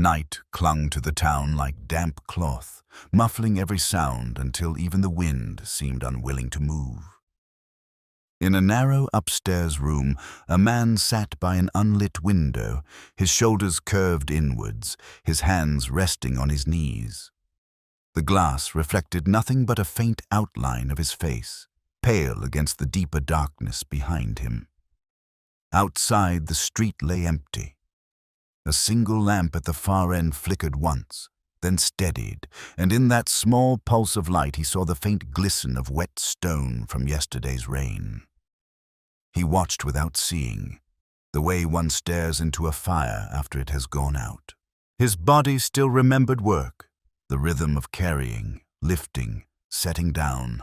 Night clung to the town like damp cloth, muffling every sound until even the wind seemed unwilling to move. In a narrow upstairs room, a man sat by an unlit window, his shoulders curved inwards, his hands resting on his knees. The glass reflected nothing but a faint outline of his face, pale against the deeper darkness behind him. Outside, the street lay empty. A single lamp at the far end flickered once, then steadied, and in that small pulse of light he saw the faint glisten of wet stone from yesterday's rain. He watched without seeing, the way one stares into a fire after it has gone out. His body still remembered work, the rhythm of carrying, lifting, setting down.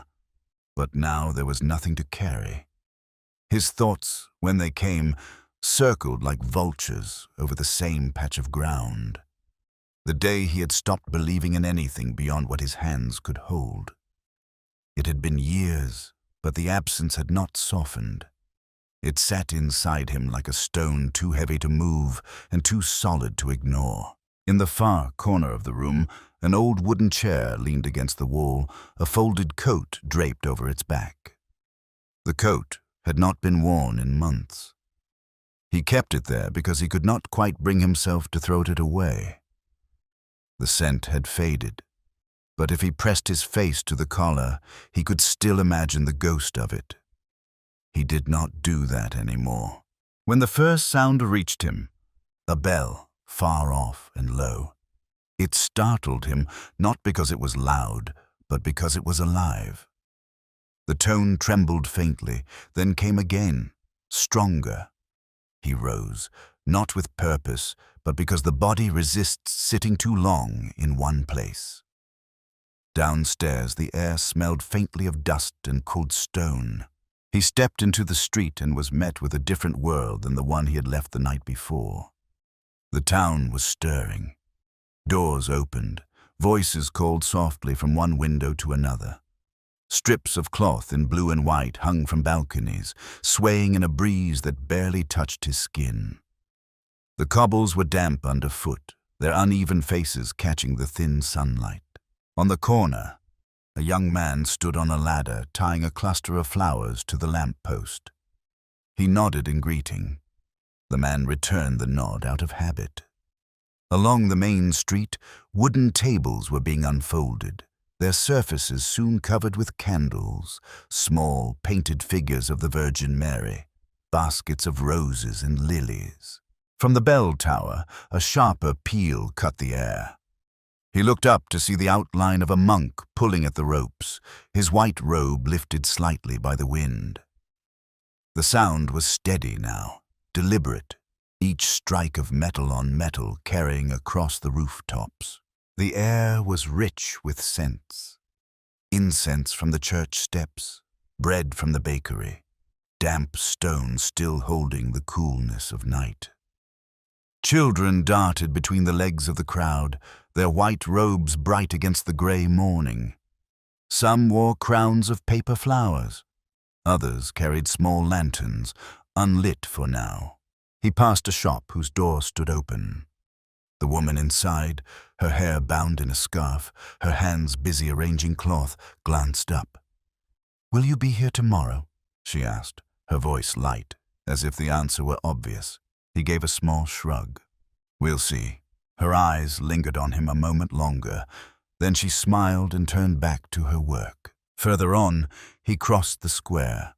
But now there was nothing to carry. His thoughts, when they came, circled like vultures over the same patch of ground. The day he had stopped believing in anything beyond what his hands could hold. It had been years, but the absence had not softened. It sat inside him like a stone too heavy to move and too solid to ignore. In the far corner of the room, an old wooden chair leaned against the wall, a folded coat draped over its back. The coat had not been worn in months. He kept it there because he could not quite bring himself to throw it away. The scent had faded, but if he pressed his face to the collar, he could still imagine the ghost of it. He did not do that anymore. When the first sound reached him, a bell, far off and low, it startled him not because it was loud, but because it was alive. The tone trembled faintly, then came again, stronger. He rose, not with purpose, but because the body resists sitting too long in one place. Downstairs, the air smelled faintly of dust and cold stone. He stepped into the street and was met with a different world than the one he had left the night before. The town was stirring. Doors opened, voices called softly from one window to another. Strips of cloth in blue and white hung from balconies, swaying in a breeze that barely touched his skin. The cobbles were damp underfoot, their uneven faces catching the thin sunlight. On the corner, a young man stood on a ladder, tying a cluster of flowers to the lamp-post. He nodded in greeting. The man returned the nod out of habit. Along the main street, wooden tables were being unfolded, their surfaces soon covered with candles, small painted figures of the Virgin Mary, baskets of roses and lilies. From the bell tower, a sharper peal cut the air. He looked up to see the outline of a monk pulling at the ropes, his white robe lifted slightly by the wind. The sound was steady now, deliberate, each strike of metal on metal carrying across the rooftops. The air was rich with scents. Incense from the church steps, bread from the bakery, damp stone still holding the coolness of night. Children darted between the legs of the crowd, their white robes bright against the grey morning. Some wore crowns of paper flowers. Others carried small lanterns, unlit for now. He passed a shop whose door stood open. The woman inside, her hair bound in a scarf, her hands busy arranging cloth, glanced up. "Will you be here tomorrow?" she asked, her voice light, as if the answer were obvious. He gave a small shrug. "We'll see." Her eyes lingered on him a moment longer, then she smiled and turned back to her work. Further on, he crossed the square.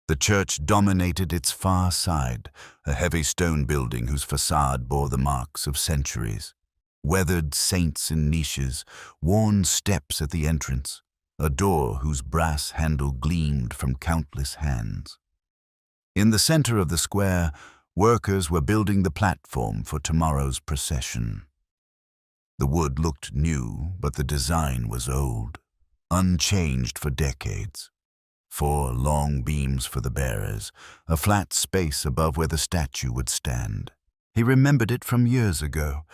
The church dominated its far side, a heavy stone building whose facade bore the marks of centuries. Weathered saints in niches, worn steps at the entrance, a door whose brass handle gleamed from countless hands. In the center of the square, workers were building the platform for tomorrow's procession. The wood looked new, but the design was old, unchanged for decades. 4 long beams for the bearers, a flat space above where the statue would stand. He remembered it from years ago,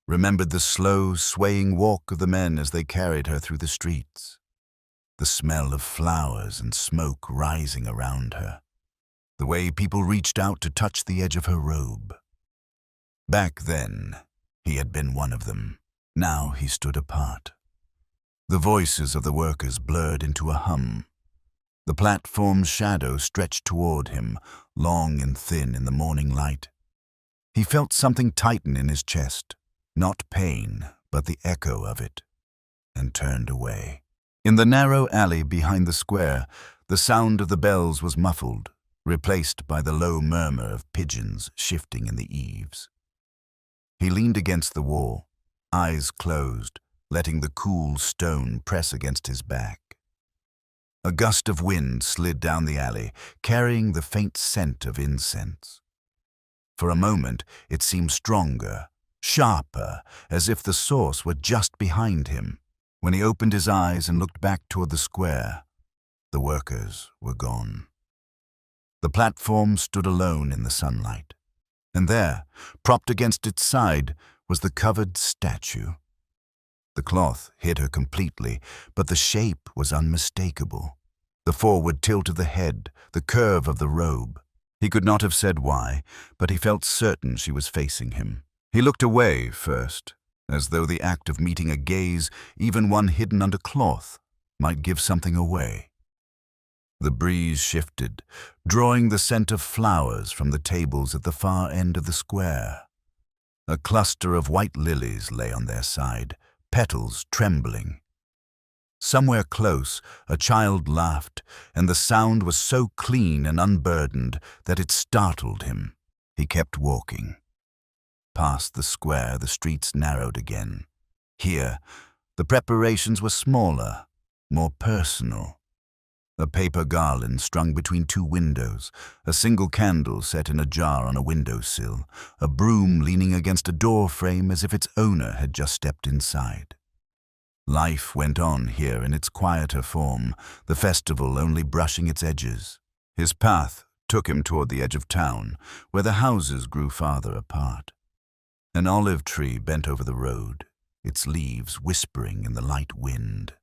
remembered the slow, swaying walk of the men as they carried her through the streets, the smell of flowers and smoke rising around her, the way people reached out to touch the edge of her robe. Back then, He had been one of them. Now he stood apart. The voices of the workers blurred into a hum. The platform's shadow stretched toward him, long and thin in the morning light. He felt something tighten in his chest, not pain, but the echo of it, and turned away. In the narrow alley behind the square, the sound of the bells was muffled, replaced by the low murmur of pigeons shifting in the eaves. He leaned against the wall, eyes closed, letting the cool stone press against his back. A gust of wind slid down the alley, carrying the faint scent of incense. For a moment, it seemed stronger, sharper, as if the source were just behind him. When he opened his eyes and looked back toward the square, the workers were gone. The platform stood alone in the sunlight, and there, propped against its side, was the covered statue. The cloth hid her completely, but the shape was unmistakable. The forward tilt of the head, the curve of the robe. He could not have said why, but he felt certain she was facing him. He looked away first, as though the act of meeting a gaze, even one hidden under cloth, might give something away. The breeze shifted, drawing the scent of flowers from the tables at the far end of the square. A cluster of white lilies lay on their side, petals trembling. Somewhere close, a child laughed, and the sound was so clean and unburdened that it startled him. He kept walking. Past the square, the streets narrowed again. Here, the preparations were smaller, more personal. A paper garland strung between two windows, a single candle set in a jar on a windowsill, a broom leaning against a door frame as if its owner had just stepped inside. Life went on here in its quieter form, the festival only brushing its edges. His path took him toward the edge of town, where the houses grew farther apart. An olive tree bent over the road, its leaves whispering in the light wind.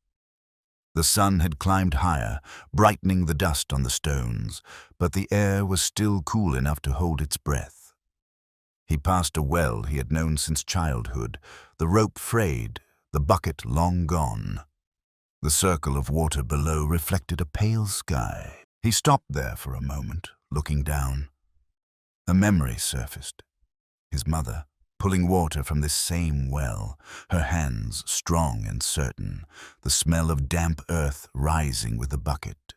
The sun had climbed higher, brightening the dust on the stones, but the air was still cool enough to hold its breath. He passed a well he had known since childhood, the rope frayed, the bucket long gone. The circle of water below reflected a pale sky. He stopped there for a moment, looking down. A memory surfaced. His mother, pulling water from this same well, her hands strong and certain, the smell of damp earth rising with the bucket.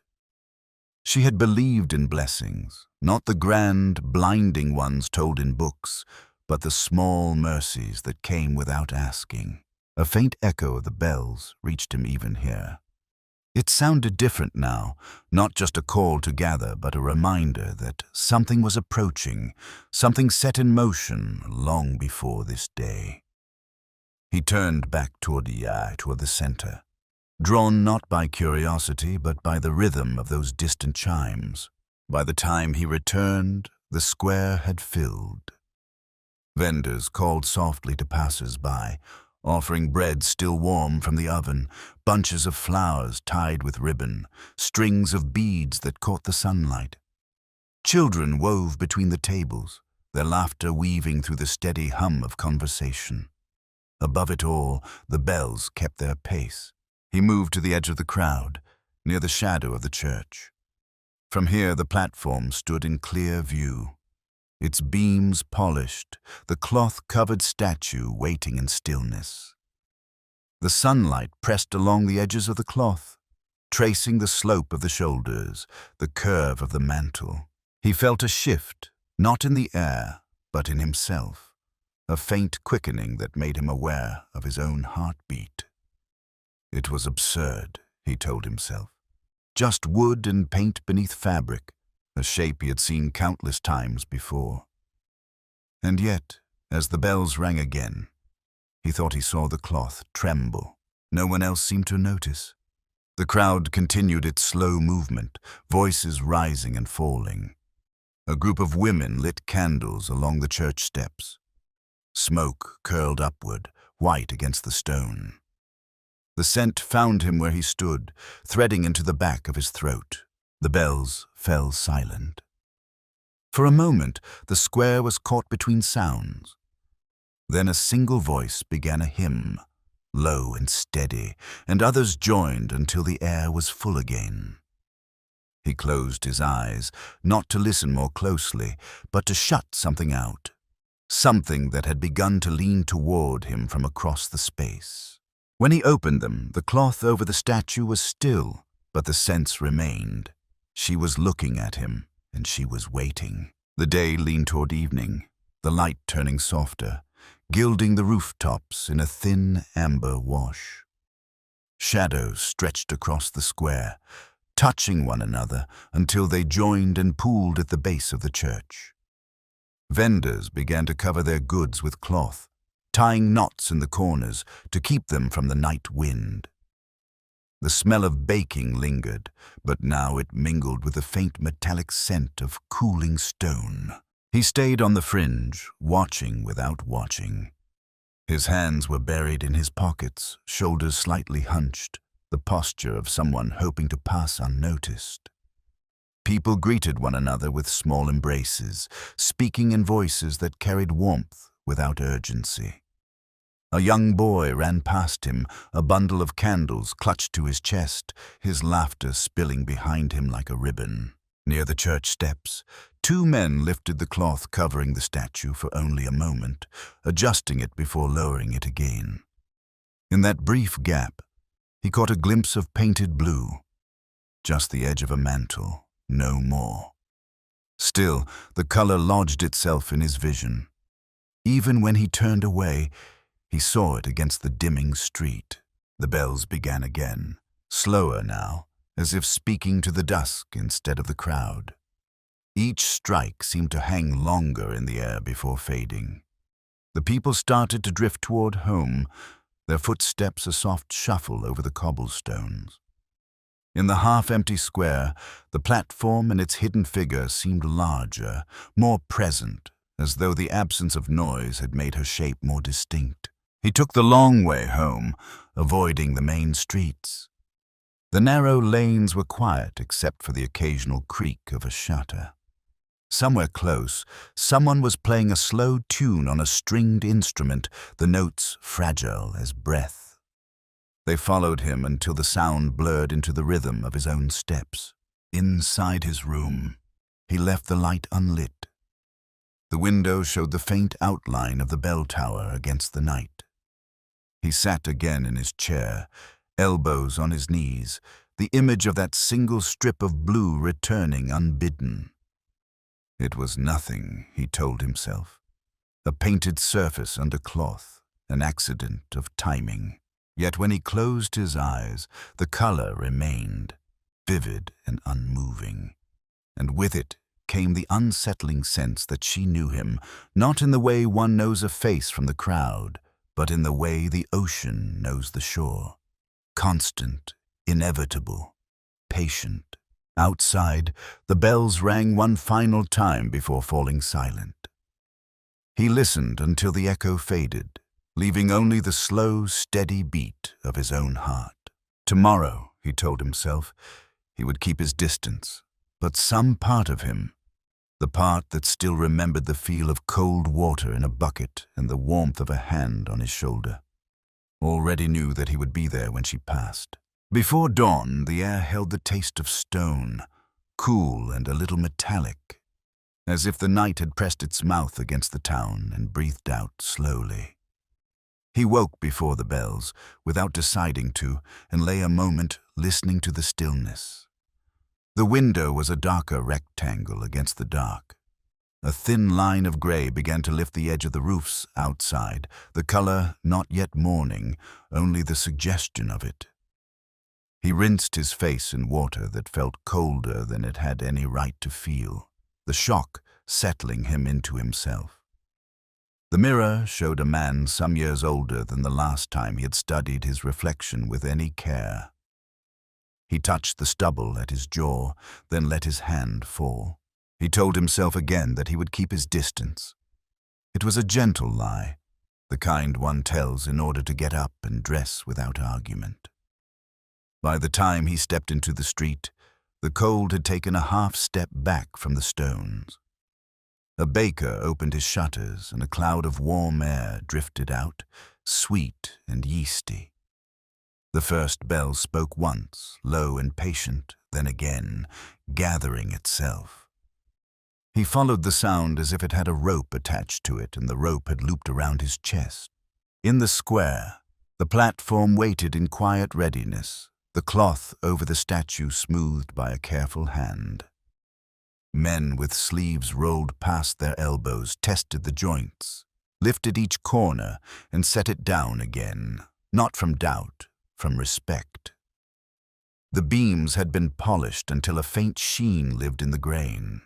She had believed in blessings, not the grand, blinding ones told in books, but the small mercies that came without asking. A faint echo of the bells reached him even here. It sounded different now, not just a call to gather, but a reminder that something was approaching, something set in motion long before this day. He turned back toward the center, drawn not by curiosity, but by the rhythm of those distant chimes. By the time he returned, the square had filled. Vendors called softly to passers-by, offering bread still warm from the oven, bunches of flowers tied with ribbon, strings of beads that caught the sunlight. Children wove between the tables, their laughter weaving through the steady hum of conversation. Above it all, the bells kept their pace. He moved to the edge of the crowd, near the shadow of the church. From here, the platform stood in clear view, its beams polished, the cloth-covered statue waiting in stillness. The sunlight pressed along the edges of the cloth, tracing the slope of the shoulders, the curve of the mantle. He felt a shift, not in the air, but in himself, a faint quickening that made him aware of his own heartbeat. It was absurd, he told himself. Just wood and paint beneath fabric, a shape he had seen countless times before. And yet, as the bells rang again, he thought he saw the cloth tremble. No one else seemed to notice. The crowd continued its slow movement, voices rising and falling. A group of women lit candles along the church steps. Smoke curled upward, white against the stone. The scent found him where he stood, threading into the back of his throat. The bells fell silent. For a moment, the square was caught between sounds. Then a single voice began a hymn, low and steady, and others joined until the air was full again. He closed his eyes, not to listen more closely, but to shut something out, something that had begun to lean toward him from across the space. When he opened them, the cloth over the statue was still, but the sense remained. She was looking at him, and she was waiting. The day leaned toward evening, the light turning softer, gilding the rooftops in a thin amber wash. Shadows stretched across the square, touching one another until they joined and pooled at the base of the church. Vendors began to cover their goods with cloth, tying knots in the corners to keep them from the night wind. The smell of baking lingered, but now it mingled with the faint metallic scent of cooling stone. He stayed on the fringe, watching without watching. His hands were buried in his pockets, shoulders slightly hunched, the posture of someone hoping to pass unnoticed. People greeted one another with small embraces, speaking in voices that carried warmth without urgency. A young boy ran past him, a bundle of candles clutched to his chest, his laughter spilling behind him like a ribbon. Near the church steps, two men lifted the cloth covering the statue for only a moment, adjusting it before lowering it again. In that brief gap, he caught a glimpse of painted blue, just the edge of a mantle, no more. Still, the color lodged itself in his vision. Even when he turned away, he saw it against the dimming street. The bells began again, slower now, as if speaking to the dusk instead of the crowd. Each strike seemed to hang longer in the air before fading. The people started to drift toward home, their footsteps a soft shuffle over the cobblestones. In the half-empty square, the platform and its hidden figure seemed larger, more present, as though the absence of noise had made her shape more distinct. He took the long way home, avoiding the main streets. The narrow lanes were quiet except for the occasional creak of a shutter. Somewhere close, someone was playing a slow tune on a stringed instrument, the notes fragile as breath. They followed him until the sound blurred into the rhythm of his own steps. Inside his room, he left the light unlit. The window showed the faint outline of the bell tower against the night. He sat again in his chair, elbows on his knees, the image of that single strip of blue returning unbidden. It was nothing, he told himself. A painted surface under cloth, an accident of timing. Yet when he closed his eyes, the color remained, vivid and unmoving. And with it came the unsettling sense that she knew him, not in the way one knows a face from the crowd, but in the way the ocean knows the shore. Constant, inevitable, patient. Outside, the bells rang one final time before falling silent. He listened until the echo faded, leaving only the slow, steady beat of his own heart. Tomorrow, he told himself, he would keep his distance, but some part of him, the part that still remembered the feel of cold water in a bucket and the warmth of a hand on his shoulder, already knew that he would be there when she passed. Before dawn, the air held the taste of stone, cool and a little metallic, as if the night had pressed its mouth against the town and breathed out slowly. He woke before the bells, without deciding to, and lay a moment listening to the stillness. The window was a darker rectangle against the dark. A thin line of gray began to lift the edge of the roofs outside, the color not yet morning, only the suggestion of it. He rinsed his face in water that felt colder than it had any right to feel, the shock settling him into himself. The mirror showed a man some years older than the last time he had studied his reflection with any care. He touched the stubble at his jaw, then let his hand fall. He told himself again that he would keep his distance. It was a gentle lie, the kind one tells in order to get up and dress without argument. By the time he stepped into the street, the cold had taken a half step back from the stones. A baker opened his shutters, and a cloud of warm air drifted out, sweet and yeasty. The first bell spoke once, low and patient, then again, gathering itself. He followed the sound as if it had a rope attached to it, and the rope had looped around his chest. In the square, the platform waited in quiet readiness, the cloth over the statue smoothed by a careful hand. Men with sleeves rolled past their elbows tested the joints, lifted each corner, and set it down again, not from doubt, from respect. The beams had been polished until a faint sheen lived in the grain.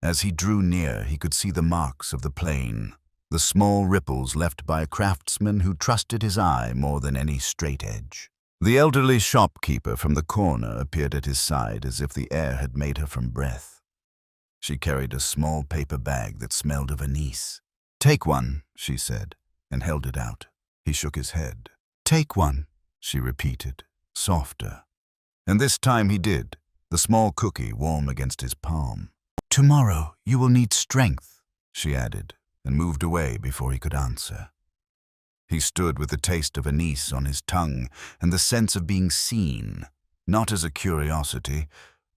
As he drew near, he could see the marks of the plane, the small ripples left by a craftsman who trusted his eye more than any straight edge. The elderly shopkeeper from the corner appeared at his side as if the air had made her from breath. She carried a small paper bag that smelled of anise. "Take one," she said, and held it out. He shook his head. "Take one," she repeated, softer. And this time he did, the small cookie warm against his palm. "Tomorrow you will need strength," she added, and moved away before he could answer. He stood with the taste of anise on his tongue and the sense of being seen, not as a curiosity,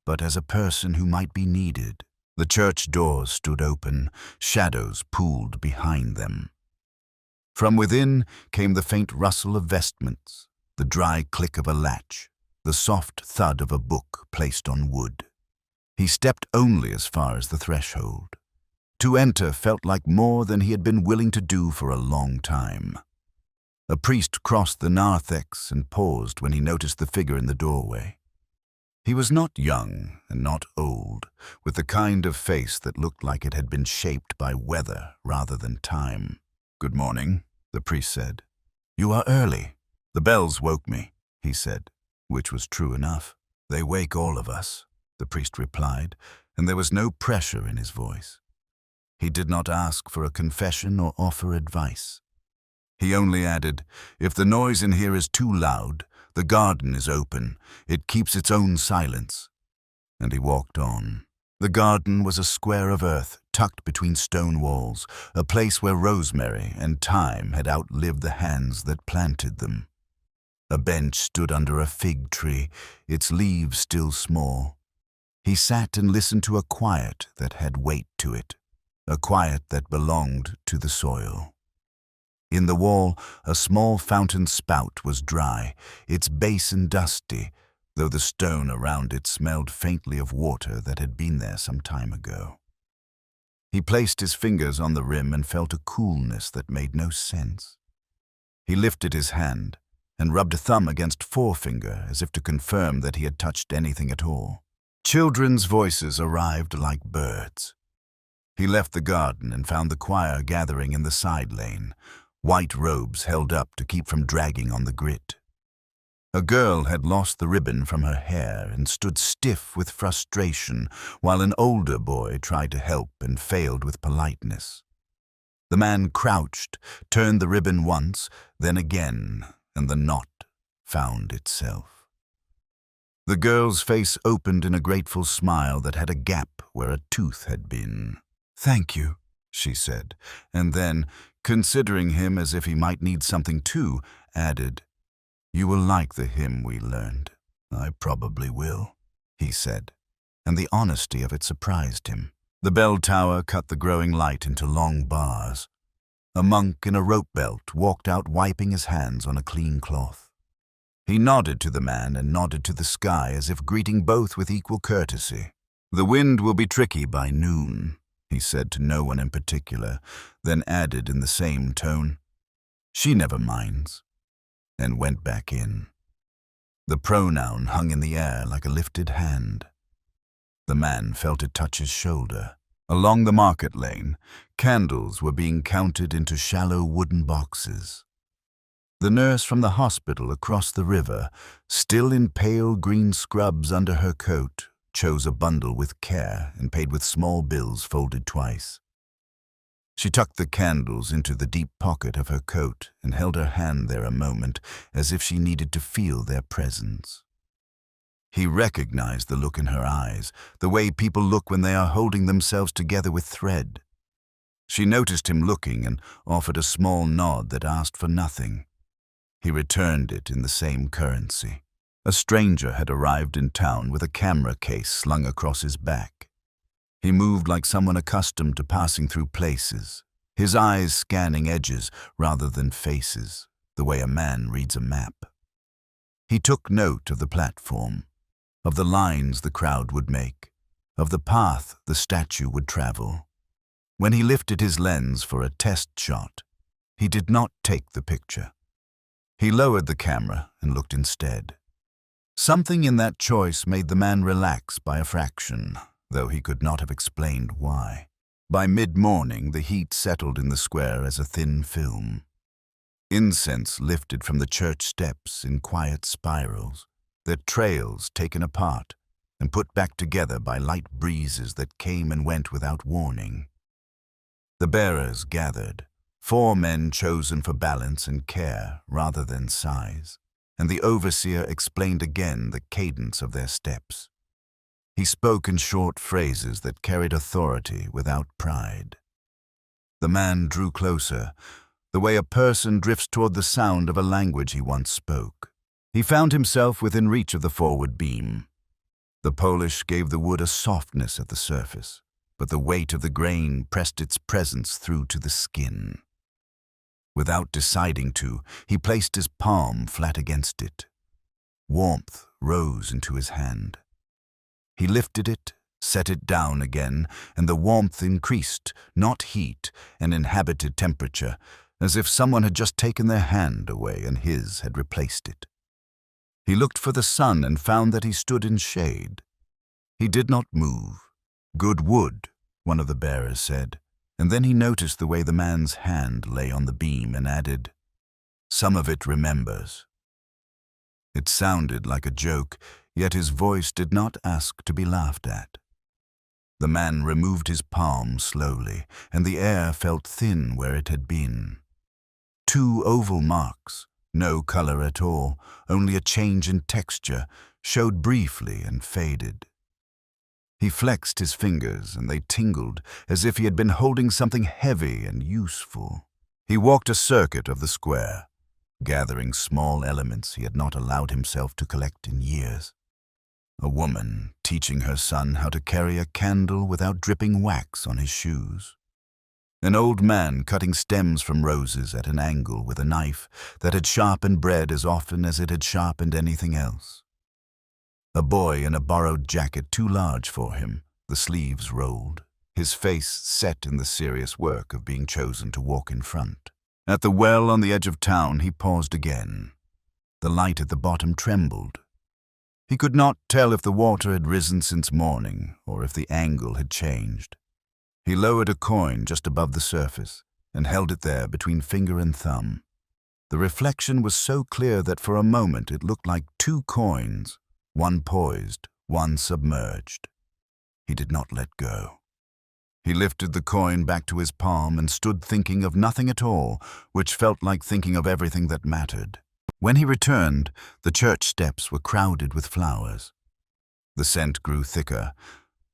but as a person who might be needed. The church doors stood open, shadows pooled behind them. From within came the faint rustle of vestments, the dry click of a latch, the soft thud of a book placed on wood. He stepped only as far as the threshold. To enter felt like more than he had been willing to do for a long time. A priest crossed the narthex and paused when he noticed the figure in the doorway. He was not young and not old, with the kind of face that looked like it had been shaped by weather rather than time. "Good morning," the priest said. "You are early." "The bells woke me," he said, which was true enough. "They wake all of us," the priest replied, and there was no pressure in his voice. He did not ask for a confession or offer advice. He only added, "If the noise in here is too loud, the garden is open. It keeps its own silence." And he walked on. The garden was a square of earth tucked between stone walls, a place where rosemary and thyme had outlived the hands that planted them. A bench stood under a fig tree, its leaves still small. He sat and listened to a quiet that had weight to it, a quiet that belonged to the soil. In the wall, a small fountain spout was dry, its basin dusty, though the stone around it smelled faintly of water that had been there some time ago. He placed his fingers on the rim and felt a coolness that made no sense. He lifted his hand and rubbed a thumb against forefinger as if to confirm that he had touched anything at all. Children's voices arrived like birds. He left the garden and found the choir gathering in the side lane, white robes held up to keep from dragging on the grit. A girl had lost the ribbon from her hair and stood stiff with frustration while an older boy tried to help and failed with politeness. The man crouched, turned the ribbon once, then again, and the knot found itself. The girl's face opened in a grateful smile that had a gap where a tooth had been. "Thank you," she said, and then, considering him as if he might need something too, added, "You will like the hymn we learned." "I probably will," he said, and the honesty of it surprised him. The bell tower cut the growing light into long bars. A monk in a rope belt walked out wiping his hands on a clean cloth. He nodded to the man and nodded to the sky as if greeting both with equal courtesy. "The wind will be tricky by noon," he said to no one in particular, then added in the same tone, "She never minds," and went back in. The pronoun hung in the air like a lifted hand. The man felt it touch his shoulder. Along the market lane, candles were being counted into shallow wooden boxes. The nurse from the hospital across the river, still in pale green scrubs under her coat, chose a bundle with care and paid with small bills folded twice. She tucked the candles into the deep pocket of her coat and held her hand there a moment as if she needed to feel their presence. He recognized the look in her eyes, the way people look when they are holding themselves together with thread. She noticed him looking and offered a small nod that asked for nothing. He returned it in the same currency. A stranger had arrived in town with a camera case slung across his back. He moved like someone accustomed to passing through places, his eyes scanning edges rather than faces, the way a man reads a map. He took note of the platform, of the lines the crowd would make, of the path the statue would travel. When he lifted his lens for a test shot, he did not take the picture. He lowered the camera and looked instead. Something in that choice made the man relax by a fraction, though he could not have explained why. By mid-morning, the heat settled in the square as a thin film. Incense lifted from the church steps in quiet spirals, their trails taken apart and put back together by light breezes that came and went without warning. The bearers gathered, 4 men chosen for balance and care rather than size, and the overseer explained again the cadence of their steps. He spoke in short phrases that carried authority without pride. The man drew closer, the way a person drifts toward the sound of a language he once spoke. He found himself within reach of the forward beam. The polish gave the wood a softness at the surface, but the weight of the grain pressed its presence through to the skin. Without deciding to, he placed his palm flat against it. Warmth rose into his hand. He lifted it, set it down again, and the warmth increased, not heat, an inhabited temperature, as if someone had just taken their hand away and his had replaced it. He looked for the sun and found that he stood in shade. He did not move. "Good wood," one of the bearers said, and then he noticed the way the man's hand lay on the beam and added, "Some of it remembers." It sounded like a joke, yet his voice did not ask to be laughed at. The man removed his palm slowly, and the air felt thin where it had been. 2 oval marks, no color at all, only a change in texture, showed briefly and faded. He flexed his fingers, and they tingled as if he had been holding something heavy and useful. He walked a circuit of the square, gathering small elements he had not allowed himself to collect in years. A woman teaching her son how to carry a candle without dripping wax on his shoes. An old man cutting stems from roses at an angle with a knife that had sharpened bread as often as it had sharpened anything else. A boy in a borrowed jacket too large for him, the sleeves rolled, his face set in the serious work of being chosen to walk in front. At the well on the edge of town, he paused again. The light at the bottom trembled. He could not tell if the water had risen since morning or if the angle had changed. He lowered a coin just above the surface and held it there between finger and thumb. The reflection was so clear that for a moment it looked like 2 coins, one poised, one submerged. He did not let go. He lifted the coin back to his palm and stood thinking of nothing at all, which felt like thinking of everything that mattered. When he returned, the church steps were crowded with flowers. The scent grew thicker,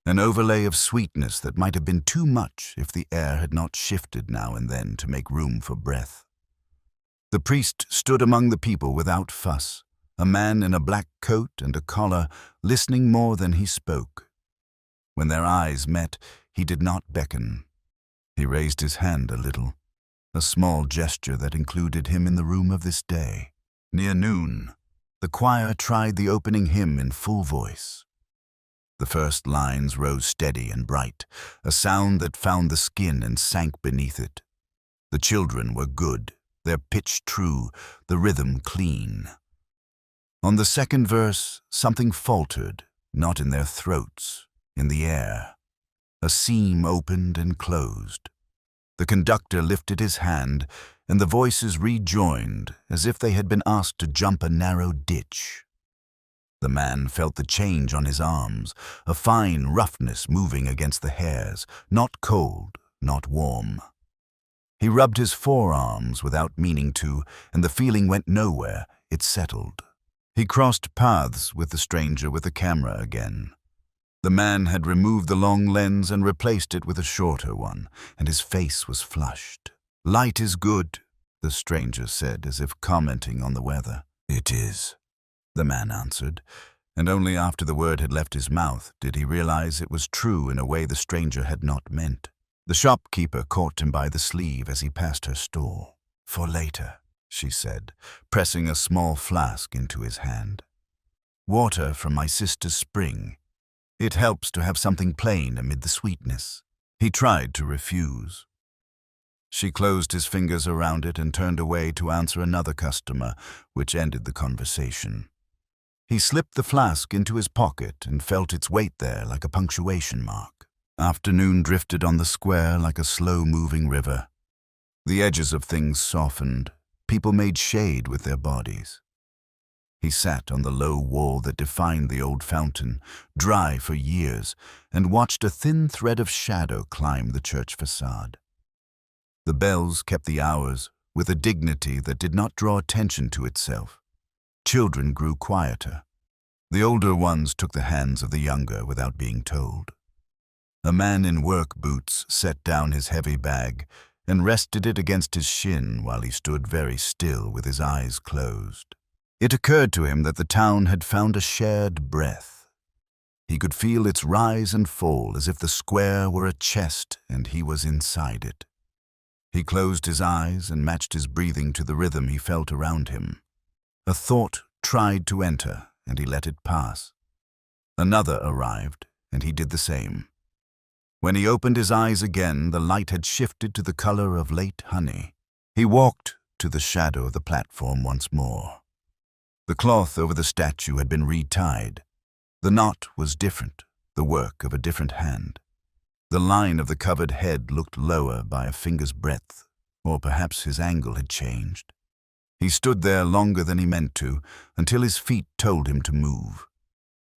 an overlay of sweetness that might have been too much if the air had not shifted now and then to make room for breath. The priest stood among the people without fuss, a man in a black coat and a collar, listening more than he spoke. When their eyes met, he did not beckon. He raised his hand a little, a small gesture that included him in the room of this day. Near noon, the choir tried the opening hymn in full voice. The first lines rose steady and bright, a sound that found the skin and sank beneath it. The children were good, their pitch true, the rhythm clean. On the second verse, something faltered, not in their throats, in the air. A seam opened and closed. The conductor lifted his hand, and the voices rejoined as if they had been asked to jump a narrow ditch. The man felt the change on his arms, a fine roughness moving against the hairs, not cold, not warm. He rubbed his forearms without meaning to, and the feeling went nowhere, it settled. He crossed paths with the stranger with the camera again. The man had removed the long lens and replaced it with a shorter one, and his face was flushed. "Light is good," the stranger said, as if commenting on the weather. "It is," the man answered, and only after the word had left his mouth did he realize it was true in a way the stranger had not meant. The shopkeeper caught him by the sleeve as he passed her stall. "For later," she said, pressing a small flask into his hand. "Water from my sister's spring. It helps to have something plain amid the sweetness." He tried to refuse. She closed his fingers around it and turned away to answer another customer, which ended the conversation. He slipped the flask into his pocket and felt its weight there like a punctuation mark. Afternoon drifted on the square like a slow-moving river. The edges of things softened. People made shade with their bodies. He sat on the low wall that defined the old fountain, dry for years, and watched a thin thread of shadow climb the church facade. The bells kept the hours with a dignity that did not draw attention to itself. Children grew quieter. The older ones took the hands of the younger without being told. A man in work boots set down his heavy bag and rested it against his shin while he stood very still with his eyes closed. It occurred to him that the town had found a shared breath. He could feel its rise and fall as if the square were a chest and he was inside it. He closed his eyes and matched his breathing to the rhythm he felt around him. A thought tried to enter, and he let it pass. Another arrived, and he did the same. When he opened his eyes again, the light had shifted to the color of late honey. He walked to the shadow of the platform once more. The cloth over the statue had been retied. The knot was different, the work of a different hand. The line of the covered head looked lower by a finger's breadth, or perhaps his angle had changed. He stood there longer than he meant to, until his feet told him to move.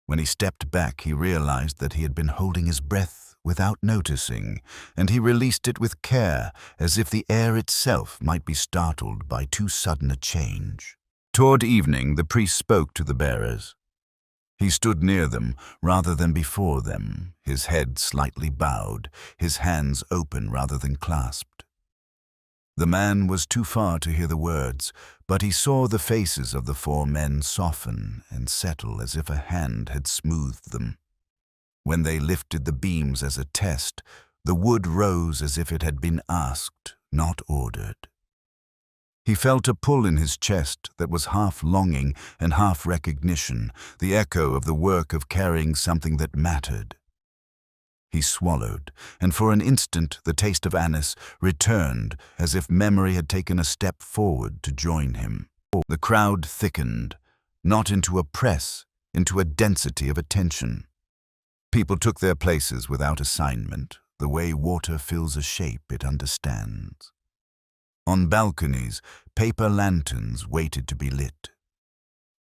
When he stepped back, he realized that he had been holding his breath without noticing, and he released it with care, as if the air itself might be startled by too sudden a change. Toward evening, the priest spoke to the bearers. He stood near them rather than before them, his head slightly bowed, his hands open rather than clasped. The man was too far to hear the words, but he saw the faces of the four men soften and settle as if a hand had smoothed them. When they lifted the beams as a test, the wood rose as if it had been asked, not ordered. He felt a pull in his chest that was half longing and half recognition, the echo of the work of carrying something that mattered. He swallowed, and for an instant the taste of anise returned as if memory had taken a step forward to join him. The crowd thickened, not into a press, into a density of attention. People took their places without assignment, the way water fills a shape it understands. On balconies, paper lanterns waited to be lit.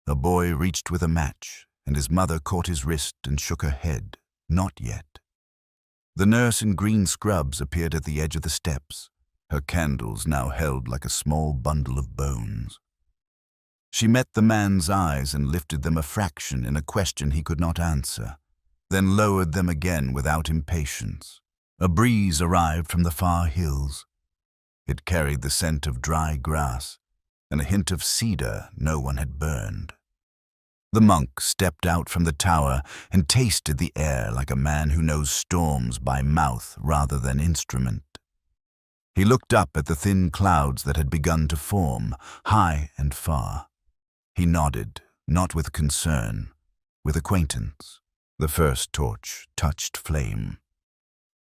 A boy reached with a match, and his mother caught his wrist and shook her head. Not yet. The nurse in green scrubs appeared at the edge of the steps, her candles now held like a small bundle of bones. She met the man's eyes and lifted them a fraction in a question he could not answer, then lowered them again without impatience. A breeze arrived from the far hills. It carried the scent of dry grass and a hint of cedar no one had burned. The monk stepped out from the tower and tasted the air like a man who knows storms by mouth rather than instrument. He looked up at the thin clouds that had begun to form, high and far. He nodded, not with concern, with acquaintance. The first torch touched flame.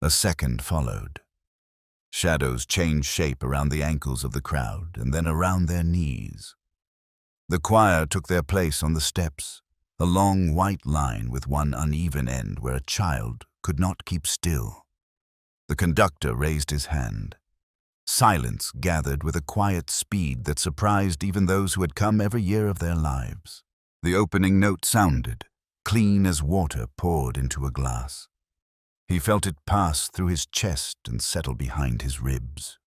A second followed. Shadows changed shape around the ankles of the crowd and then around their knees. The choir took their place on the steps, a long white line with one uneven end where a child could not keep still. The conductor raised his hand. Silence gathered with a quiet speed that surprised even those who had come every year of their lives. The opening note sounded, clean as water poured into a glass. He felt it pass through his chest and settle behind his ribs.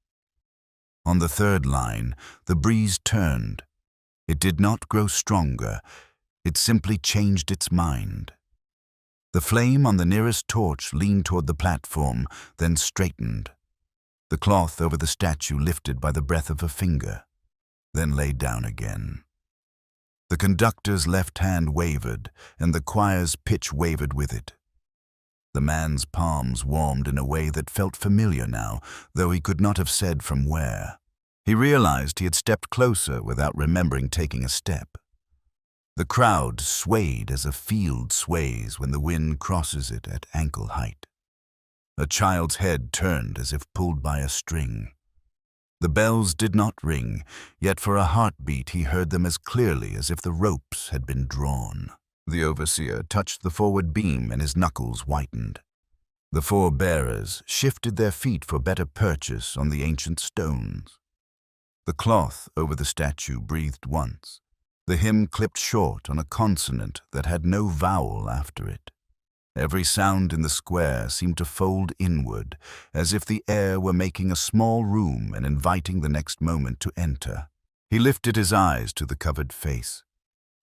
On the third line, the breeze turned. It did not grow stronger. It simply changed its mind. The flame on the nearest torch leaned toward the platform, then straightened. The cloth over the statue lifted by the breath of a finger, then lay down again. The conductor's left hand wavered, and the choir's pitch wavered with it. The man's palms warmed in a way that felt familiar now, though he could not have said from where. He realized he had stepped closer without remembering taking a step. The crowd swayed as a field sways when the wind crosses it at ankle height. A child's head turned as if pulled by a string. The bells did not ring, yet for a heartbeat he heard them as clearly as if the ropes had been drawn. The overseer touched the forward beam and his knuckles whitened. The four bearers shifted their feet for better purchase on the ancient stones. The cloth over the statue breathed once. The hymn clipped short on a consonant that had no vowel after it. Every sound in the square seemed to fold inward, as if the air were making a small room and inviting the next moment to enter. He lifted his eyes to the covered face.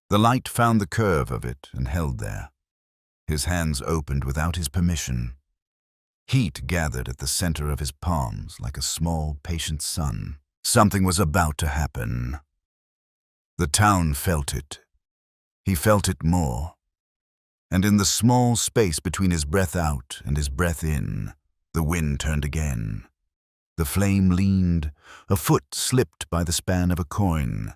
The light found the curve of it and held there. His hands opened without his permission. Heat gathered at the center of his palms like a small, patient sun. Something was about to happen. The town felt it. He felt it more. And in the small space between his breath out and his breath in, the wind turned again. The flame leaned, a foot slipped by the span of a coin,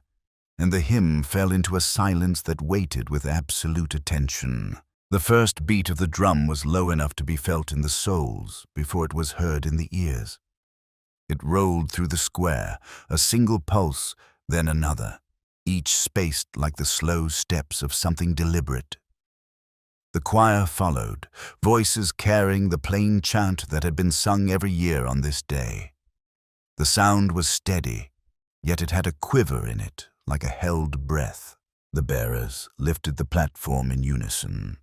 and the hymn fell into a silence that waited with absolute attention. The first beat of the drum was low enough to be felt in the soles before it was heard in the ears. It rolled through the square, a single pulse, then another, each spaced like the slow steps of something deliberate. The choir followed, voices carrying the plain chant that had been sung every year on this day. The sound was steady, yet it had a quiver in it, like a held breath. The bearers lifted the platform in unison.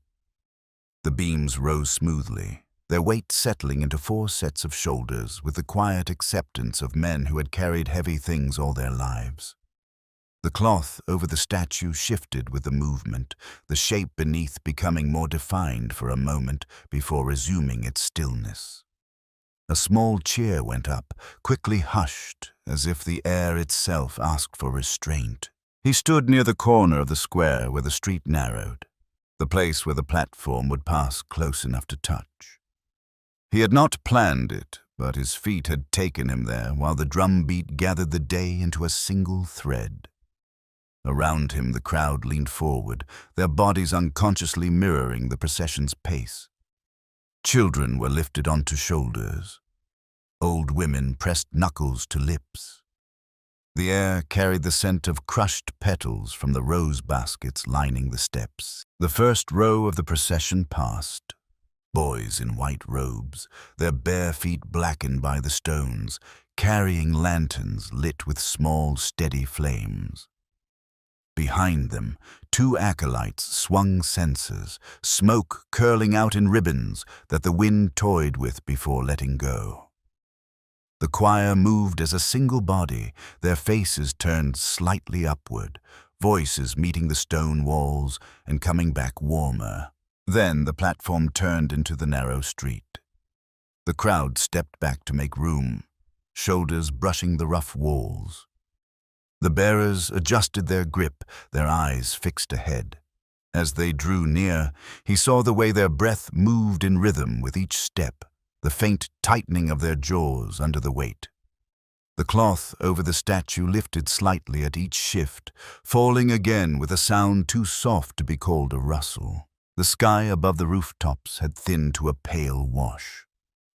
The beams rose smoothly, their weight settling into 4 sets of shoulders with the quiet acceptance of men who had carried heavy things all their lives. The cloth over the statue shifted with the movement, the shape beneath becoming more defined for a moment before resuming its stillness. A small cheer went up, quickly hushed, as if the air itself asked for restraint. He stood near the corner of the square where the street narrowed, the place where the platform would pass close enough to touch. He had not planned it, but his feet had taken him there while the drumbeat gathered the day into a single thread. Around him the crowd leaned forward, their bodies unconsciously mirroring the procession's pace. Children were lifted onto shoulders. Old women pressed knuckles to lips. The air carried the scent of crushed petals from the rose baskets lining the steps. The first row of the procession passed. Boys in white robes, their bare feet blackened by the stones, carrying lanterns lit with small, steady flames. Behind them, 2 acolytes swung censers, smoke curling out in ribbons that the wind toyed with before letting go. The choir moved as a single body, their faces turned slightly upward, voices meeting the stone walls and coming back warmer. Then the platform turned into the narrow street. The crowd stepped back to make room, shoulders brushing the rough walls. The bearers adjusted their grip, their eyes fixed ahead. As they drew near, he saw the way their breath moved in rhythm with each step, the faint tightening of their jaws under the weight. The cloth over the statue lifted slightly at each shift, falling again with a sound too soft to be called a rustle. The sky above the rooftops had thinned to a pale wash.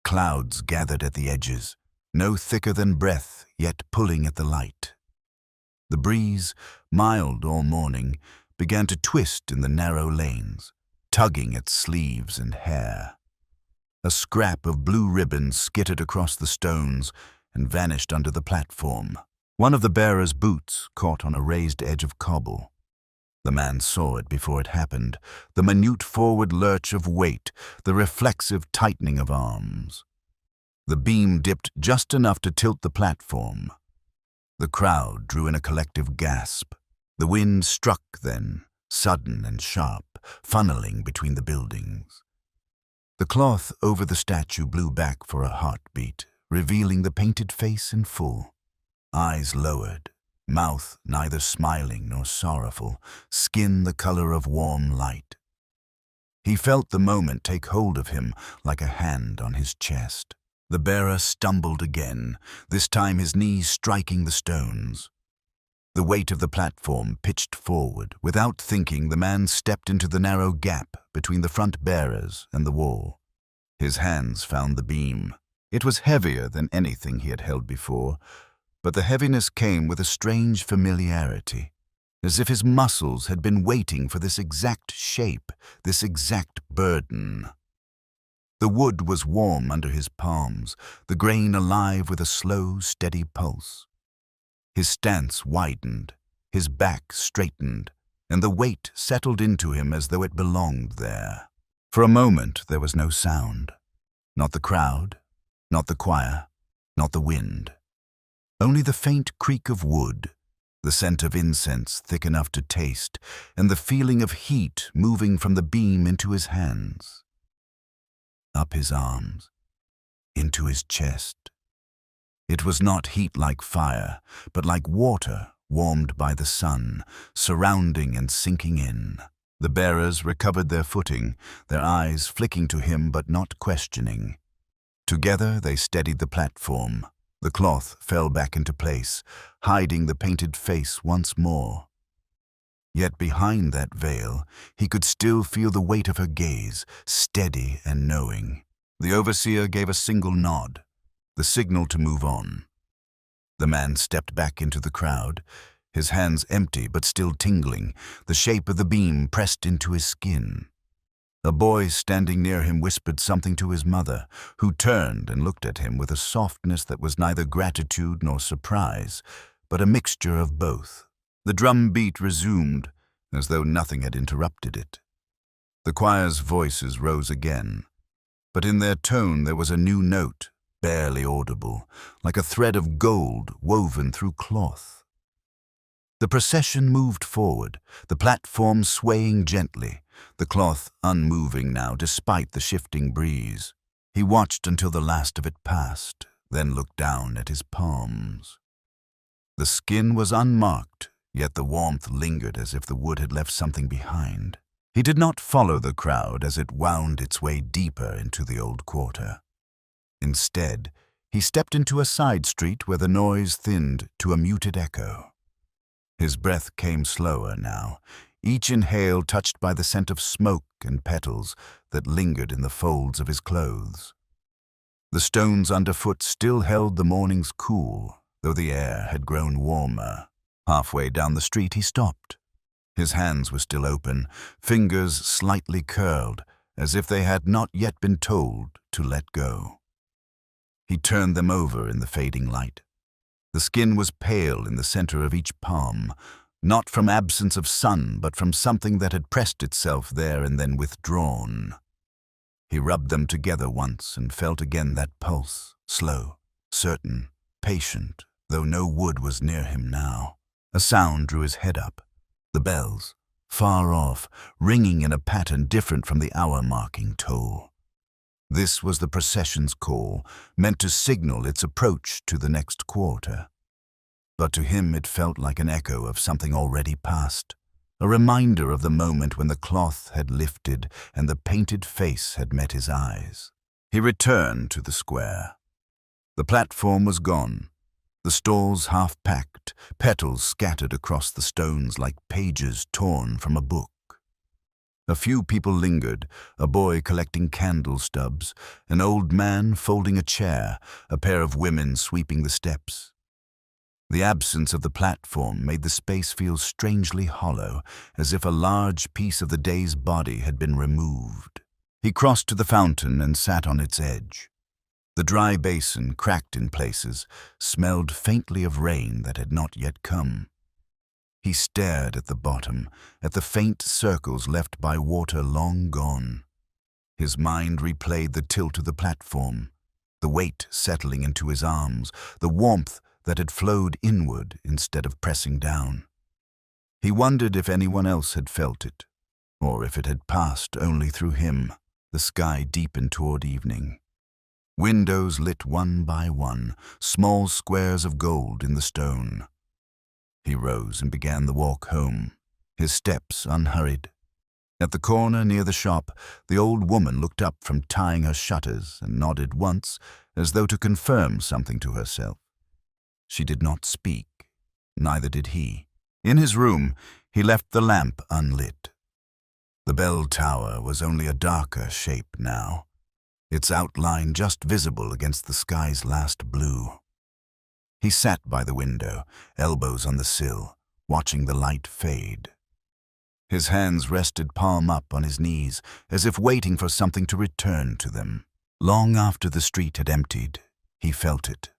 Clouds gathered at the edges, no thicker than breath, yet pulling at the light. The breeze, mild all morning, began to twist in the narrow lanes, tugging at sleeves and hair. A scrap of blue ribbon skittered across the stones and vanished under the platform. One of the bearer's boots caught on a raised edge of cobble. The man saw it before it happened, the minute forward lurch of weight, the reflexive tightening of arms. The beam dipped just enough to tilt the platform. The crowd drew in a collective gasp. The wind struck then, sudden and sharp, funneling between the buildings. The cloth over the statue blew back for a heartbeat, revealing the painted face in full. Eyes lowered, mouth neither smiling nor sorrowful, skin the color of warm light. He felt the moment take hold of him like a hand on his chest. The bearer stumbled again, this time his knees striking the stones. The weight of the platform pitched forward. Without thinking, the man stepped into the narrow gap between the front bearers and the wall. His hands found the beam. It was heavier than anything he had held before, but the heaviness came with a strange familiarity, as if his muscles had been waiting for this exact shape, this exact burden. The wood was warm under his palms, the grain alive with a slow, steady pulse. His stance widened, his back straightened, and the weight settled into him as though it belonged there. For a moment there was no sound. Not the crowd, not the choir, not the wind. Only the faint creak of wood, the scent of incense thick enough to taste, and the feeling of heat moving from the beam into his hands, up his arms, into his chest. It was not heat like fire, but like water warmed by the sun, surrounding and sinking in. The bearers recovered their footing, their eyes flicking to him but not questioning. Together they steadied the platform. The cloth fell back into place, hiding the painted face once more. Yet behind that veil, he could still feel the weight of her gaze, steady and knowing. The overseer gave a single nod, the signal to move on. The man stepped back into the crowd, his hands empty but still tingling, the shape of the beam pressed into his skin. A boy standing near him whispered something to his mother, who turned and looked at him with a softness that was neither gratitude nor surprise, but a mixture of both. The drum beat resumed, as though nothing had interrupted it. The choir's voices rose again, but in their tone there was a new note, barely audible, like a thread of gold woven through cloth. The procession moved forward, the platform swaying gently, the cloth unmoving now despite the shifting breeze. He watched until the last of it passed, then looked down at his palms. The skin was unmarked, yet the warmth lingered as if the wood had left something behind. He did not follow the crowd as it wound its way deeper into the old quarter. Instead, he stepped into a side street where the noise thinned to a muted echo. His breath came slower now, each inhale touched by the scent of smoke and petals that lingered in the folds of his clothes. The stones underfoot still held the morning's cool, though the air had grown warmer. Halfway down the street he stopped. His hands were still open, fingers slightly curled, as if they had not yet been told to let go. He turned them over in the fading light. The skin was pale in the center of each palm, not from absence of sun, but from something that had pressed itself there and then withdrawn. He rubbed them together once and felt again that pulse, slow, certain, patient, though no wood was near him now. A sound drew his head up. The bells, far off, ringing in a pattern different from the hour-marking toll. This was the procession's call, meant to signal its approach to the next quarter. But to him it felt like an echo of something already past, a reminder of the moment when the cloth had lifted and the painted face had met his eyes. He returned to the square. The platform was gone, the stalls half-packed, petals scattered across the stones like pages torn from a book. A few people lingered, a boy collecting candle stubs, an old man folding a chair, a pair of women sweeping the steps. The absence of the platform made the space feel strangely hollow, as if a large piece of the day's body had been removed. He crossed to the fountain and sat on its edge. The dry basin, cracked in places, smelled faintly of rain that had not yet come. He stared at the bottom, at the faint circles left by water long gone. His mind replayed the tilt of the platform, the weight settling into his arms, the warmth that had flowed inward instead of pressing down. He wondered if anyone else had felt it, or if it had passed only through him. The sky deepened toward evening. Windows lit one by one, small squares of gold in the stone. He rose and began the walk home, his steps unhurried. At the corner near the shop, the old woman looked up from tying her shutters and nodded once, as though to confirm something to herself. She did not speak, neither did he. In his room, he left the lamp unlit. The bell tower was only a darker shape now, its outline just visible against the sky's last blue. He sat by the window, elbows on the sill, watching the light fade. His hands rested palm up on his knees, as if waiting for something to return to them. Long after the street had emptied, he felt it,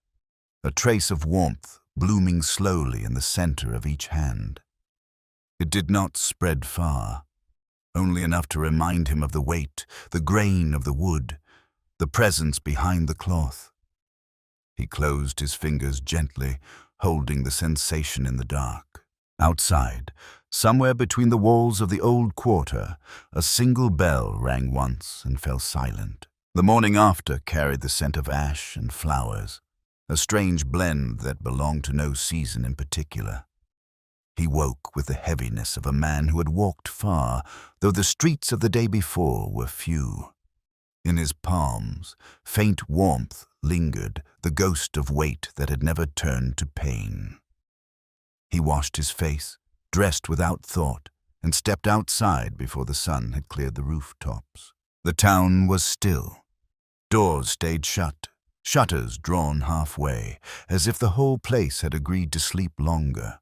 a trace of warmth blooming slowly in the center of each hand. It did not spread far, only enough to remind him of the weight, the grain of the wood, the presence behind the cloth. He closed his fingers gently, holding the sensation in the dark. Outside, somewhere between the walls of the old quarter, a single bell rang once and fell silent. The morning after carried the scent of ash and flowers, a strange blend that belonged to no season in particular. He woke with the heaviness of a man who had walked far, though the streets of the day before were few. In his palms, faint warmth lingered, the ghost of weight that had never turned to pain. He washed his face, dressed without thought, and stepped outside before the sun had cleared the rooftops. The town was still. Doors stayed shut, shutters drawn halfway, as if the whole place had agreed to sleep longer.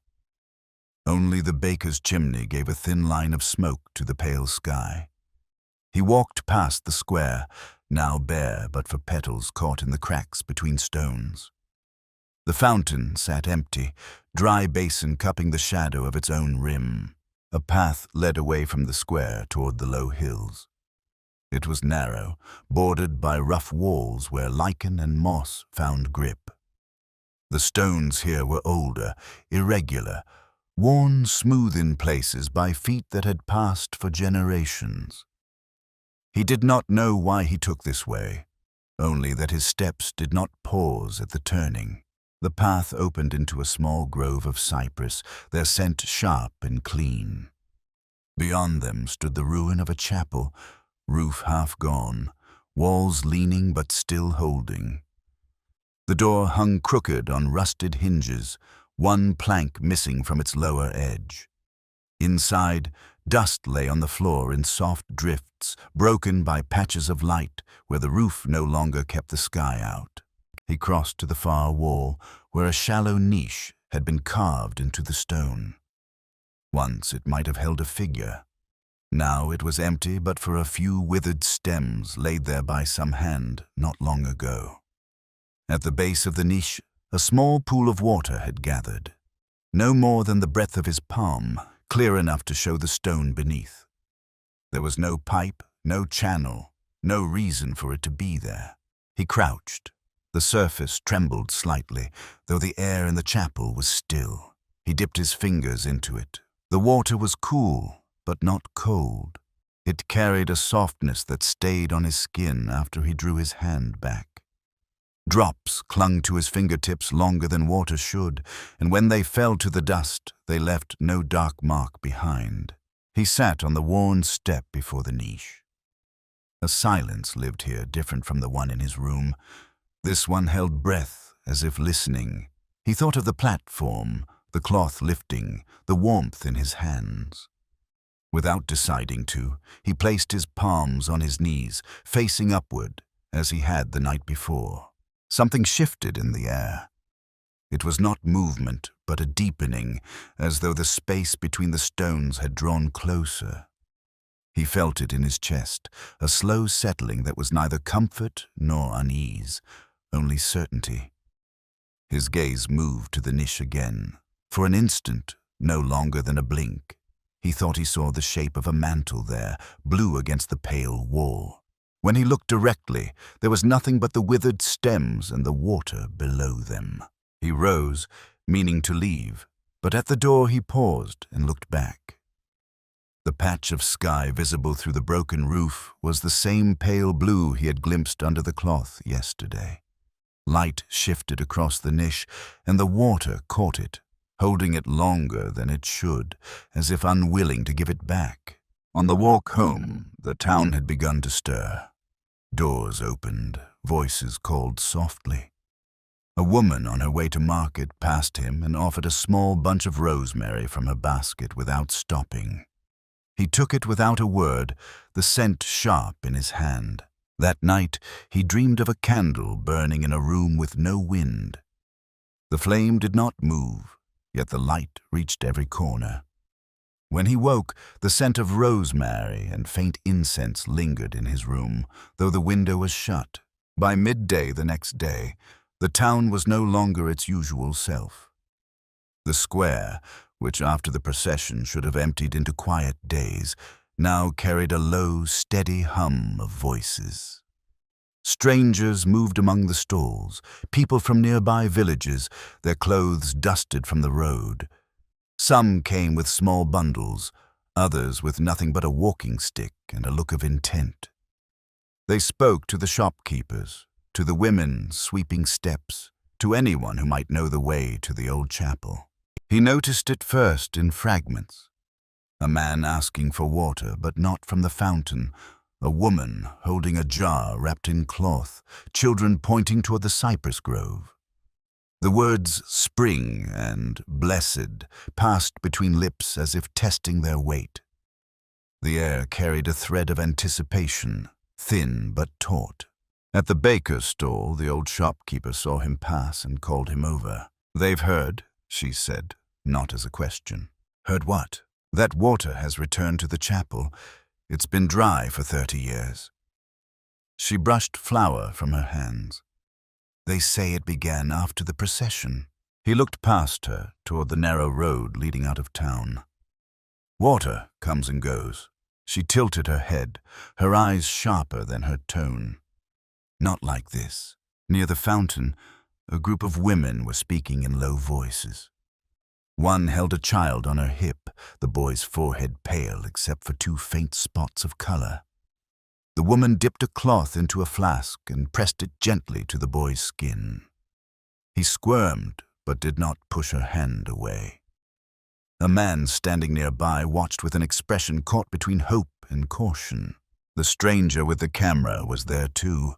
Only the baker's chimney gave a thin line of smoke to the pale sky. He walked past the square, now bare but for petals caught in the cracks between stones. The fountain sat empty, dry basin cupping the shadow of its own rim. A path led away from the square toward the low hills. It was narrow, bordered by rough walls where lichen and moss found grip. The stones here were older, irregular, worn smooth in places by feet that had passed for generations. He did not know why he took this way, only that his steps did not pause at the turning. The path opened into a small grove of cypress, their scent sharp and clean. Beyond them stood the ruin of a chapel, roof half gone, walls leaning but still holding. The door hung crooked on rusted hinges, one plank missing from its lower edge. Inside, dust lay on the floor in soft drifts, broken by patches of light where the roof no longer kept the sky out. He crossed to the far wall, where a shallow niche had been carved into the stone. Once it might have held a figure. Now it was empty but for a few withered stems laid there by some hand not long ago. At the base of the niche, a small pool of water had gathered, no more than the breadth of his palm, clear enough to show the stone beneath. There was no pipe, no channel, no reason for it to be there. He crouched. The surface trembled slightly, though the air in the chapel was still. He dipped his fingers into it. The water was cool, but not cold. It carried a softness that stayed on his skin after he drew his hand back. Drops clung to his fingertips longer than water should, and when they fell to the dust, they left no dark mark behind. He sat on the worn step before the niche. A silence lived here different from the one in his room. This one held breath, as if listening. He thought of the platform, the cloth lifting, the warmth in his hands. Without deciding to, he placed his palms on his knees, facing upward, as he had the night before. Something shifted in the air. It was not movement, but a deepening, as though the space between the stones had drawn closer. He felt it in his chest, a slow settling that was neither comfort nor unease, only certainty. His gaze moved to the niche again. For an instant, no longer than a blink, he thought he saw the shape of a mantle there, blue against the pale wall. When he looked directly, there was nothing but the withered stems and the water below them. He rose, meaning to leave, But at the door he paused and looked back. The patch of sky visible through the broken roof was the same pale blue he had glimpsed under the cloth yesterday. Light shifted across the niche, and the water caught it, holding it longer than it should, as if unwilling to give it back. On the walk home, the town had begun to stir. Doors opened, voices called softly. A woman on her way to market passed him and offered a small bunch of rosemary from her basket without stopping. He took it without a word, the scent sharp in his hand. That night, he dreamed of a candle burning in a room with no wind. The flame did not move, yet the light reached every corner. When he woke, the scent of rosemary and faint incense lingered in his room, though the window was shut. By midday the next day, the town was no longer its usual self. The square, which after the procession should have emptied into quiet days, now carried a low, steady hum of voices. Strangers moved among the stalls, people from nearby villages, their clothes dusted from the road. Some came with small bundles, others with nothing but a walking stick and a look of intent. They spoke to the shopkeepers, to the women sweeping steps, to anyone who might know the way to the old chapel. He noticed it first in fragments. A man asking for water, but not from the fountain. A woman holding a jar wrapped in cloth, children pointing toward the cypress grove. The words spring and blessed passed between lips as if testing their weight. The air carried a thread of anticipation, thin but taut. At the baker's stall, the old shopkeeper saw him pass and called him over. "They've heard," she said, not as a question. "Heard what?" "That water has returned to the chapel. It's been dry for 30 years. She brushed flour from her hands. "They say it began after the procession." He looked past her toward the narrow road leading out of town. "Water comes and goes." She tilted her head, her eyes sharper than her tone. "Not like this." Near the fountain, a group of women were speaking in low voices. One held a child on her hip, the boy's forehead pale except for 2 faint spots of color. The woman dipped a cloth into a flask and pressed it gently to the boy's skin. He squirmed, but did not push her hand away. A man standing nearby watched with an expression caught between hope and caution. The stranger with the camera was there too,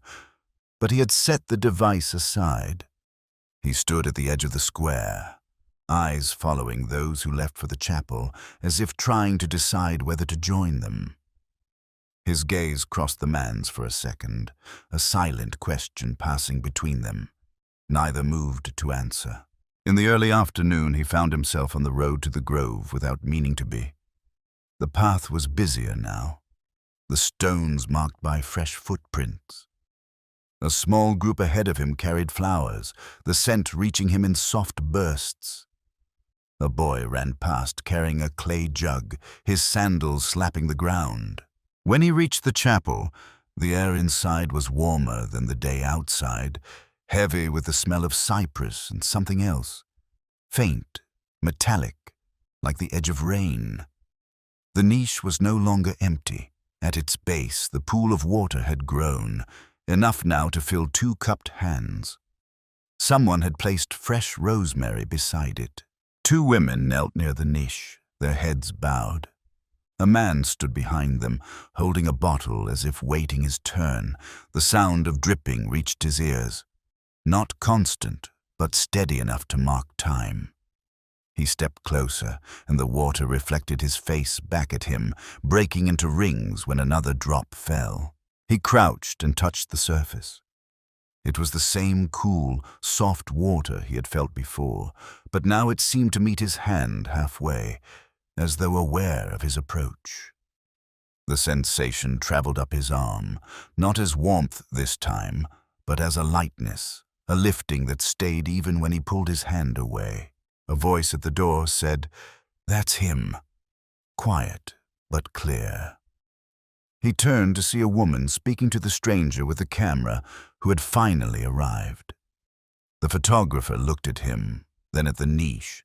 but he had set the device aside. He stood at the edge of the square, eyes following those who left for the chapel, as if trying to decide whether to join them. His gaze crossed the man's for a second, a silent question passing between them. Neither moved to answer. In the early afternoon, he found himself on the road to the grove without meaning to be. The path was busier now, the stones marked by fresh footprints. A small group ahead of him carried flowers, the scent reaching him in soft bursts. A boy ran past carrying a clay jug, his sandals slapping the ground. When he reached the chapel, the air inside was warmer than the day outside, heavy with the smell of cypress and something else, faint, metallic, like the edge of rain. The niche was no longer empty. At its base, the pool of water had grown, enough now to fill 2 cupped hands. Someone had placed fresh rosemary beside it. 2 women knelt near the niche, their heads bowed. A man stood behind them, holding a bottle as if waiting his turn. The sound of dripping reached his ears. Not constant, but steady enough to mark time. He stepped closer, and the water reflected his face back at him, breaking into rings when another drop fell. He crouched and touched the surface. It was the same cool, soft water he had felt before, but now it seemed to meet his hand halfway, as though aware of his approach. The sensation traveled up his arm, not as warmth this time, but as a lightness, a lifting that stayed even when he pulled his hand away. A voice at the door said, "That's him." Quiet, but clear. He turned to see a woman speaking to the stranger with the camera who had finally arrived. The photographer looked at him, then at the niche,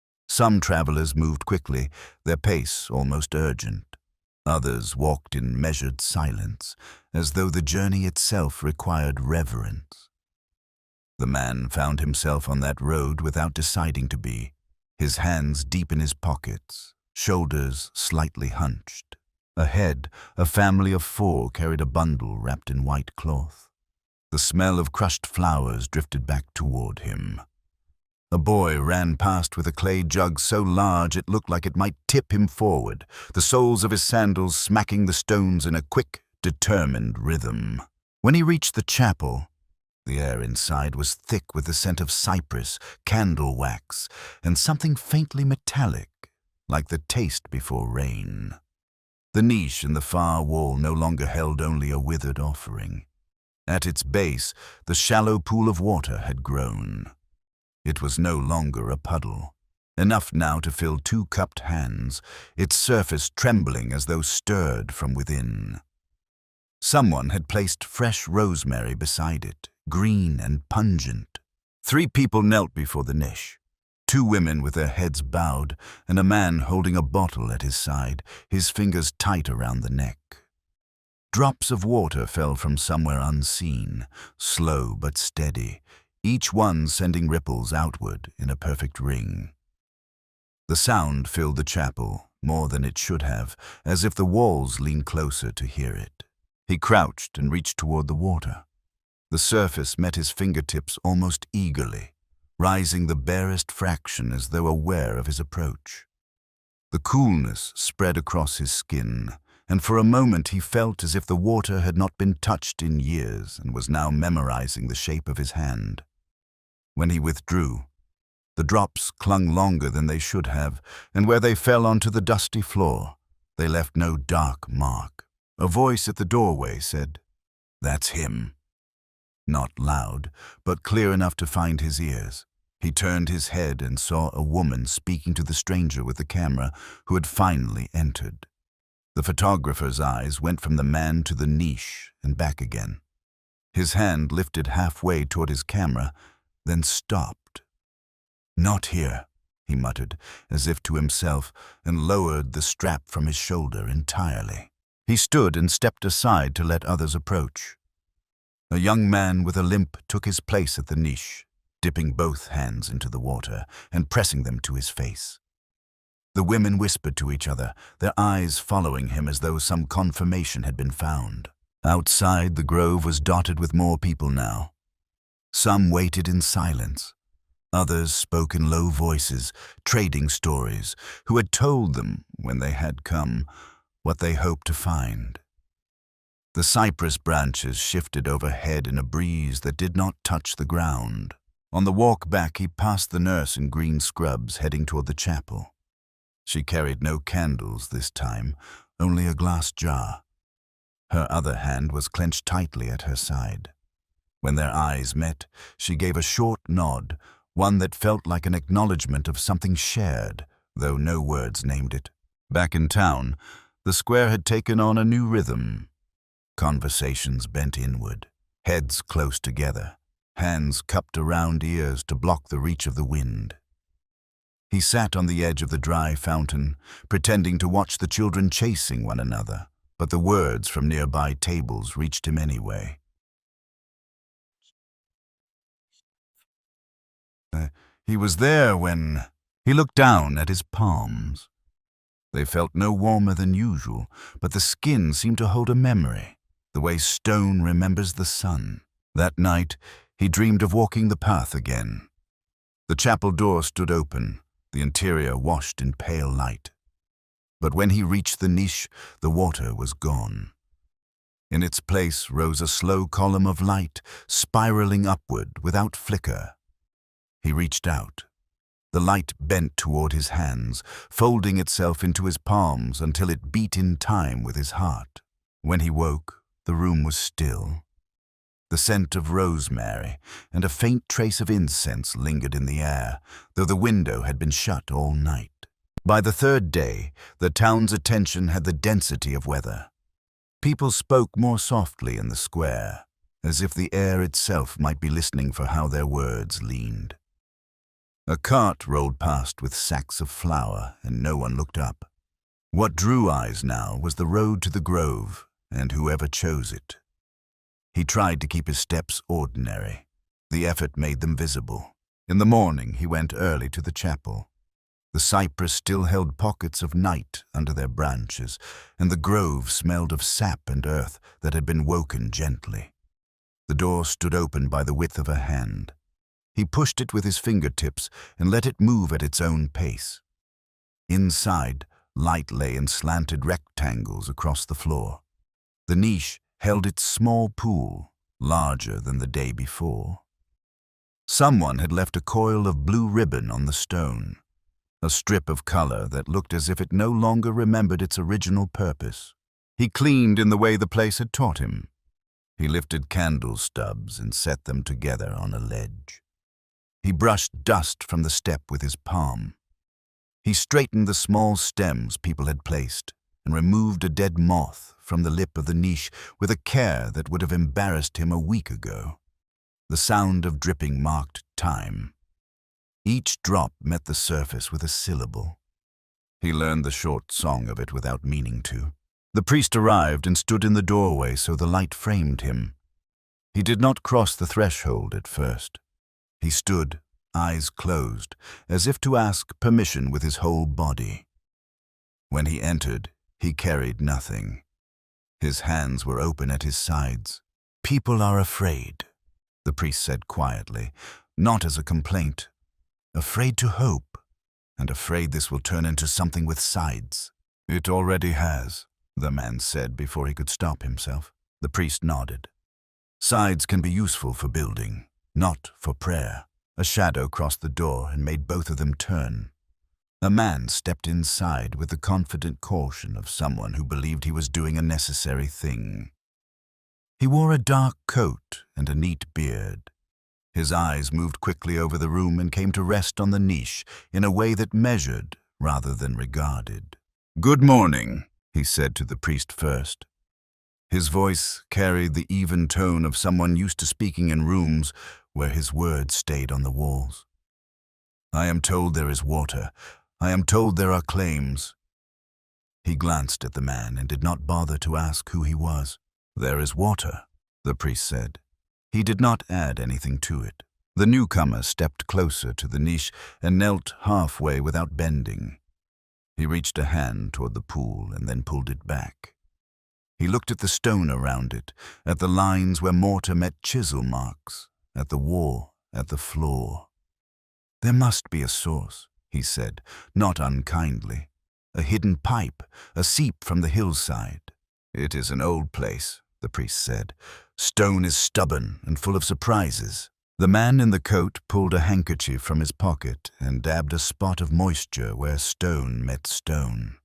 Some travelers moved quickly, their pace almost urgent. Others walked in measured silence, as though the journey itself required reverence. The man found himself on that road without deciding to be, his hands deep in his pockets, shoulders slightly hunched. Ahead, a family of 4 carried a bundle wrapped in white cloth. The smell of crushed flowers drifted back toward him. A boy ran past with a clay jug so large it looked like it might tip him forward, the soles of his sandals smacking the stones in a quick, determined rhythm. When he reached the chapel, the air inside was thick with the scent of cypress, candle wax, and something faintly metallic, like the taste before rain. The niche in the far wall no longer held only a withered offering. At its base, the shallow pool of water had grown. It was no longer a puddle, enough now to fill 2 cupped hands, its surface trembling as though stirred from within. Someone had placed fresh rosemary beside it, green and pungent. 3 people knelt before the niche, 2 women with their heads bowed, and a man holding a bottle at his side, his fingers tight around the neck. Drops of water fell from somewhere unseen, slow but steady, each one sending ripples outward in a perfect ring. The sound filled the chapel, more than it should have, as if the walls leaned closer to hear it. He crouched and reached toward the water. The surface met his fingertips almost eagerly, rising the barest fraction as though aware of his approach. The coolness spread across his skin, and for a moment he felt as if the water had not been touched in years and was now memorizing the shape of his hand. When he withdrew, the drops clung longer than they should have, and where they fell onto the dusty floor, they left no dark mark. A voice at the doorway said, "That's him." Not loud, but clear enough to find his ears. He turned his head and saw a woman speaking to the stranger with the camera who had finally entered. The photographer's eyes went from the man to the niche and back again. His hand lifted halfway toward his camera, then stopped. "Not here," he muttered, as if to himself, and lowered the strap from his shoulder entirely. He stood and stepped aside to let others approach. A young man with a limp took his place at the niche, dipping both hands into the water and pressing them to his face. The women whispered to each other, their eyes following him as though some confirmation had been found. Outside, the grove was dotted with more people now. Some waited in silence. Others spoke in low voices, trading stories, who had told them, when they had come, what they hoped to find. The cypress branches shifted overhead in a breeze that did not touch the ground. On the walk back, he passed the nurse in green scrubs heading toward the chapel. She carried no candles this time, only a glass jar. Her other hand was clenched tightly at her side. When their eyes met, she gave a short nod, one that felt like an acknowledgement of something shared, though no words named it. Back in town, the square had taken on a new rhythm. Conversations bent inward, heads close together, hands cupped around ears to block the reach of the wind. He sat on the edge of the dry fountain, pretending to watch the children chasing one another, but the words from nearby tables reached him anyway. He was there when he looked down at his palms. They felt no warmer than usual, but the skin seemed to hold a memory, the way stone remembers the sun. That night, he dreamed of walking the path again. The chapel door stood open, the interior washed in pale light. But when he reached the niche, the water was gone. In its place rose a slow column of light, spiraling upward without flicker. He reached out. The light bent toward his hands, folding itself into his palms until it beat in time with his heart. When he woke, the room was still. The scent of rosemary and a faint trace of incense lingered in the air, though the window had been shut all night. By the 3rd day, the town's attention had the density of weather. People spoke more softly in the square, as if the air itself might be listening for how their words leaned. A cart rolled past with sacks of flour, and no one looked up. What drew eyes now was the road to the grove, and whoever chose it. He tried to keep his steps ordinary. The effort made them visible. In the morning he went early to the chapel. The cypress still held pockets of night under their branches, and the grove smelled of sap and earth that had been woken gently. The door stood open by the width of a hand. He pushed it with his fingertips and let it move at its own pace. Inside, light lay in slanted rectangles across the floor. The niche held its small pool, larger than the day before. Someone had left a coil of blue ribbon on the stone, a strip of color that looked as if it no longer remembered its original purpose. He cleaned in the way the place had taught him. He lifted candle stubs and set them together on a ledge. He brushed dust from the step with his palm. He straightened the small stems people had placed and removed a dead moth from the lip of the niche with a care that would have embarrassed him a week ago. The sound of dripping marked time. Each drop met the surface with a syllable. He learned the short song of it without meaning to. The priest arrived and stood in the doorway so the light framed him. He did not cross the threshold at first. He stood, eyes closed, as if to ask permission with his whole body. When he entered, he carried nothing. His hands were open at his sides. "People are afraid," the priest said quietly, not as a complaint. "Afraid to hope, and afraid this will turn into something with sides." "It already has," the man said before he could stop himself. The priest nodded. "Sides can be useful for building, not for prayer." A shadow crossed the door and made both of them turn. A man stepped inside with the confident caution of someone who believed he was doing a necessary thing. He wore a dark coat and a neat beard. His eyes moved quickly over the room and came to rest on the niche in a way that measured rather than regarded. "Good morning," he said to the priest first. His voice carried the even tone of someone used to speaking in rooms where his words stayed on the walls. "I am told there is water. I am told there are claims." He glanced at the man and did not bother to ask who he was. "There is water," the priest said. He did not add anything to it. The newcomer stepped closer to the niche and knelt halfway without bending. He reached a hand toward the pool and then pulled it back. He looked at the stone around it, at the lines where mortar met chisel marks, at the wall, at the floor. "There must be a source," he said, not unkindly. "A hidden pipe, a seep from the hillside." "It is an old place," the priest said. "Stone is stubborn and full of surprises." The man in the coat pulled a handkerchief from his pocket and dabbed a spot of moisture where stone met stone.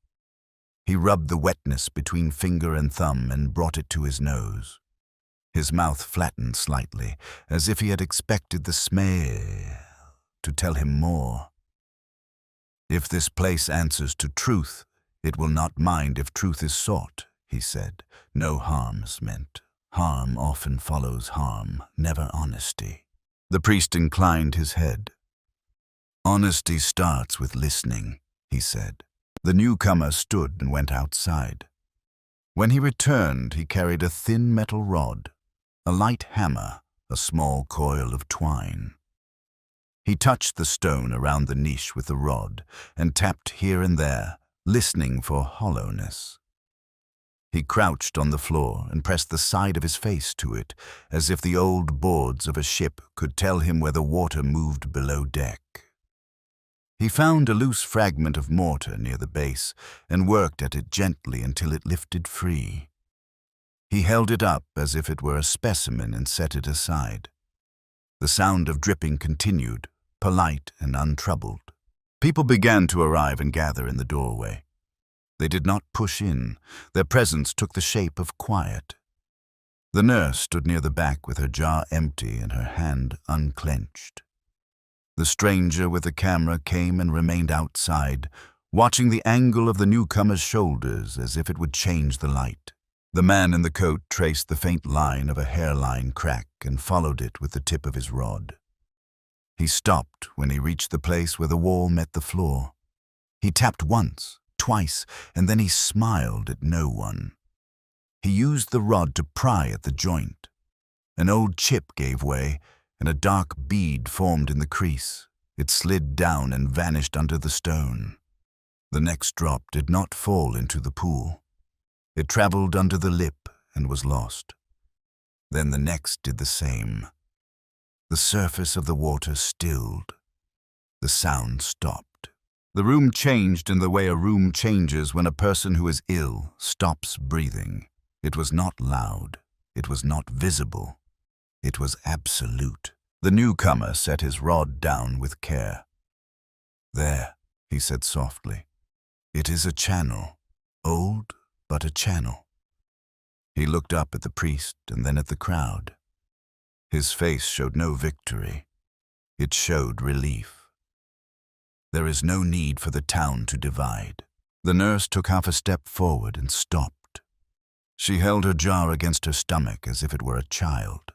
He rubbed the wetness between finger and thumb and brought it to his nose. His mouth flattened slightly, as if he had expected the smell to tell him more. "If this place answers to truth, it will not mind if truth is sought," he said. "No harms meant. Harm often follows harm, never honesty." The priest inclined his head. "Honesty starts with listening," he said. The newcomer stood and went outside. When he returned, he carried a thin metal rod, a light hammer, a small coil of twine. He touched the stone around the niche with the rod and tapped here and there, listening for hollowness. He crouched on the floor and pressed the side of his face to it, as if the old boards of a ship could tell him where the water moved below deck. He found a loose fragment of mortar near the base and worked at it gently until it lifted free. He held it up as if it were a specimen and set it aside. The sound of dripping continued, polite and untroubled. People began to arrive and gather in the doorway. They did not push in. Their presence took the shape of quiet. The nurse stood near the back with her jar empty and her hand unclenched. The stranger with the camera came and remained outside, watching the angle of the newcomer's shoulders as if it would change the light. The man in the coat traced the faint line of a hairline crack and followed it with the tip of his rod. He stopped when he reached the place where the wall met the floor. He tapped once, twice, and then he smiled at no one. He used the rod to pry at the joint. An old chip gave way, and a dark bead formed in the crease. It slid down and vanished under the stone. The next drop did not fall into the pool. It traveled under the lip and was lost. Then the next did the same. The surface of the water stilled. The sound stopped. The room changed in the way a room changes when a person who is ill stops breathing. It was not loud. It was not visible. It was absolute. The newcomer set his rod down with care. "There," he said softly. "It is a channel, old, but a channel." He looked up at the priest and then at the crowd. His face showed no victory. It showed relief. There is no need for the town to divide. The nurse took half a step forward and stopped. She held her jar against her stomach as if it were a child.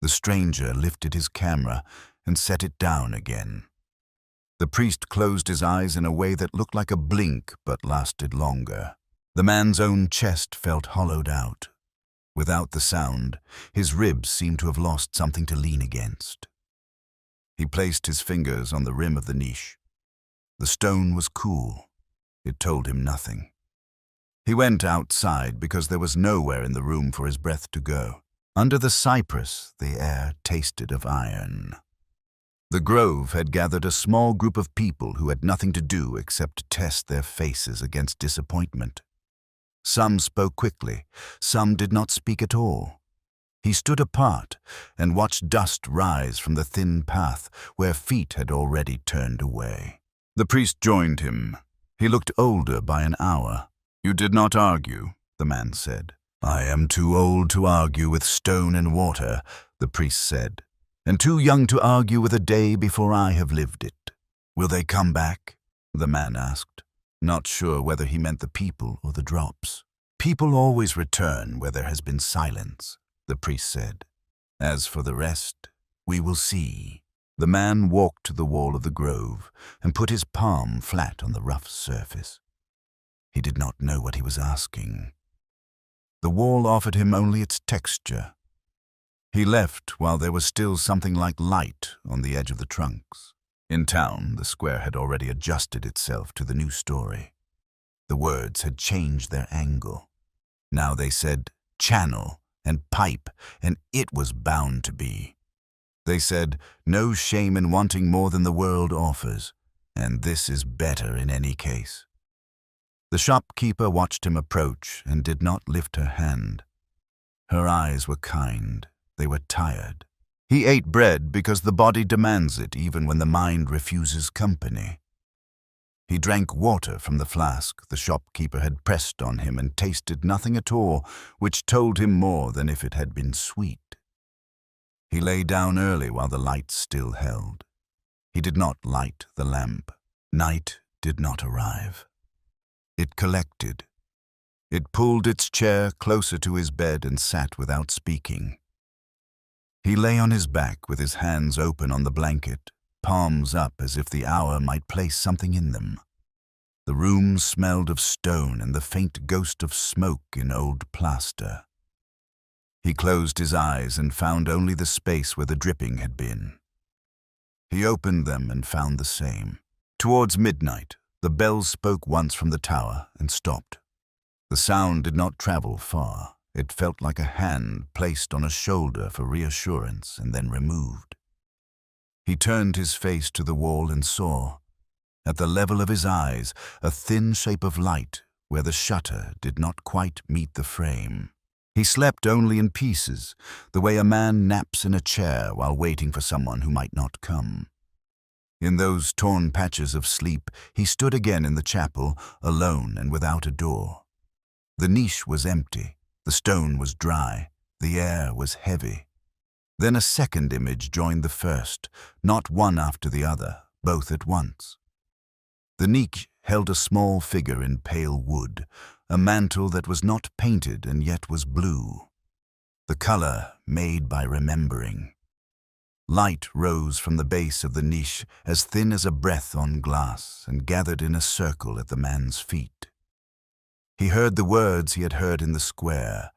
The stranger lifted his camera and set it down again. The priest closed his eyes in a way that looked like a blink but lasted longer. The man's own chest felt hollowed out. Without the sound, his ribs seemed to have lost something to lean against. He placed his fingers on the rim of the niche. The stone was cool. It told him nothing. He went outside because there was nowhere in the room for his breath to go. Under the cypress, the air tasted of iron. The grove had gathered a small group of people who had nothing to do except test their faces against disappointment. Some spoke quickly, some did not speak at all. He stood apart and watched dust rise from the thin path where feet had already turned away. The priest joined him. He looked older by an hour. "You did not argue," the man said. "I am too old to argue with stone and water," the priest said, "and too young to argue with a day before I have lived it." "Will they come back?" the man asked, not sure whether he meant the people or the drops. "People always return where there has been silence," the priest said. "As for the rest, we will see." The man walked to the wall of the grove and put his palm flat on the rough surface. He did not know what he was asking. The wall offered him only its texture. He left while there was still something like light on the edge of the trunks. In town, the square had already adjusted itself to the new story. The words had changed their angle. Now they said channel and pipe, and it was bound to be. They said, no shame in wanting more than the world offers, and this is better in any case. The shopkeeper watched him approach and did not lift her hand. Her eyes were kind. They were tired. He ate bread because the body demands it even when the mind refuses company. He drank water from the flask the shopkeeper had pressed on him and tasted nothing at all, which told him more than if it had been sweet. He lay down early while the light still held. He did not light the lamp. Night did not arrive. It collected. It pulled its chair closer to his bed and sat without speaking. He lay on his back with his hands open on the blanket, palms up as if the hour might place something in them. The room smelled of stone and the faint ghost of smoke in old plaster. He closed his eyes and found only the space where the dripping had been. He opened them and found the same. Towards midnight, the bells spoke once from the tower and stopped. The sound did not travel far. It felt like a hand placed on a shoulder for reassurance and then removed. He turned his face to the wall and saw, at the level of his eyes, a thin shape of light where the shutter did not quite meet the frame. He slept only in pieces, the way a man naps in a chair while waiting for someone who might not come. In those torn patches of sleep, he stood again in the chapel, alone and without a door. The niche was empty, the stone was dry, the air was heavy. Then a second image joined the first, not one after the other, both at once. The niche held a small figure in pale wood, a mantle that was not painted and yet was blue. The color made by remembering. Light rose from the base of the niche, as thin as a breath on glass, and gathered in a circle at the man's feet. He heard the words he had heard in the square,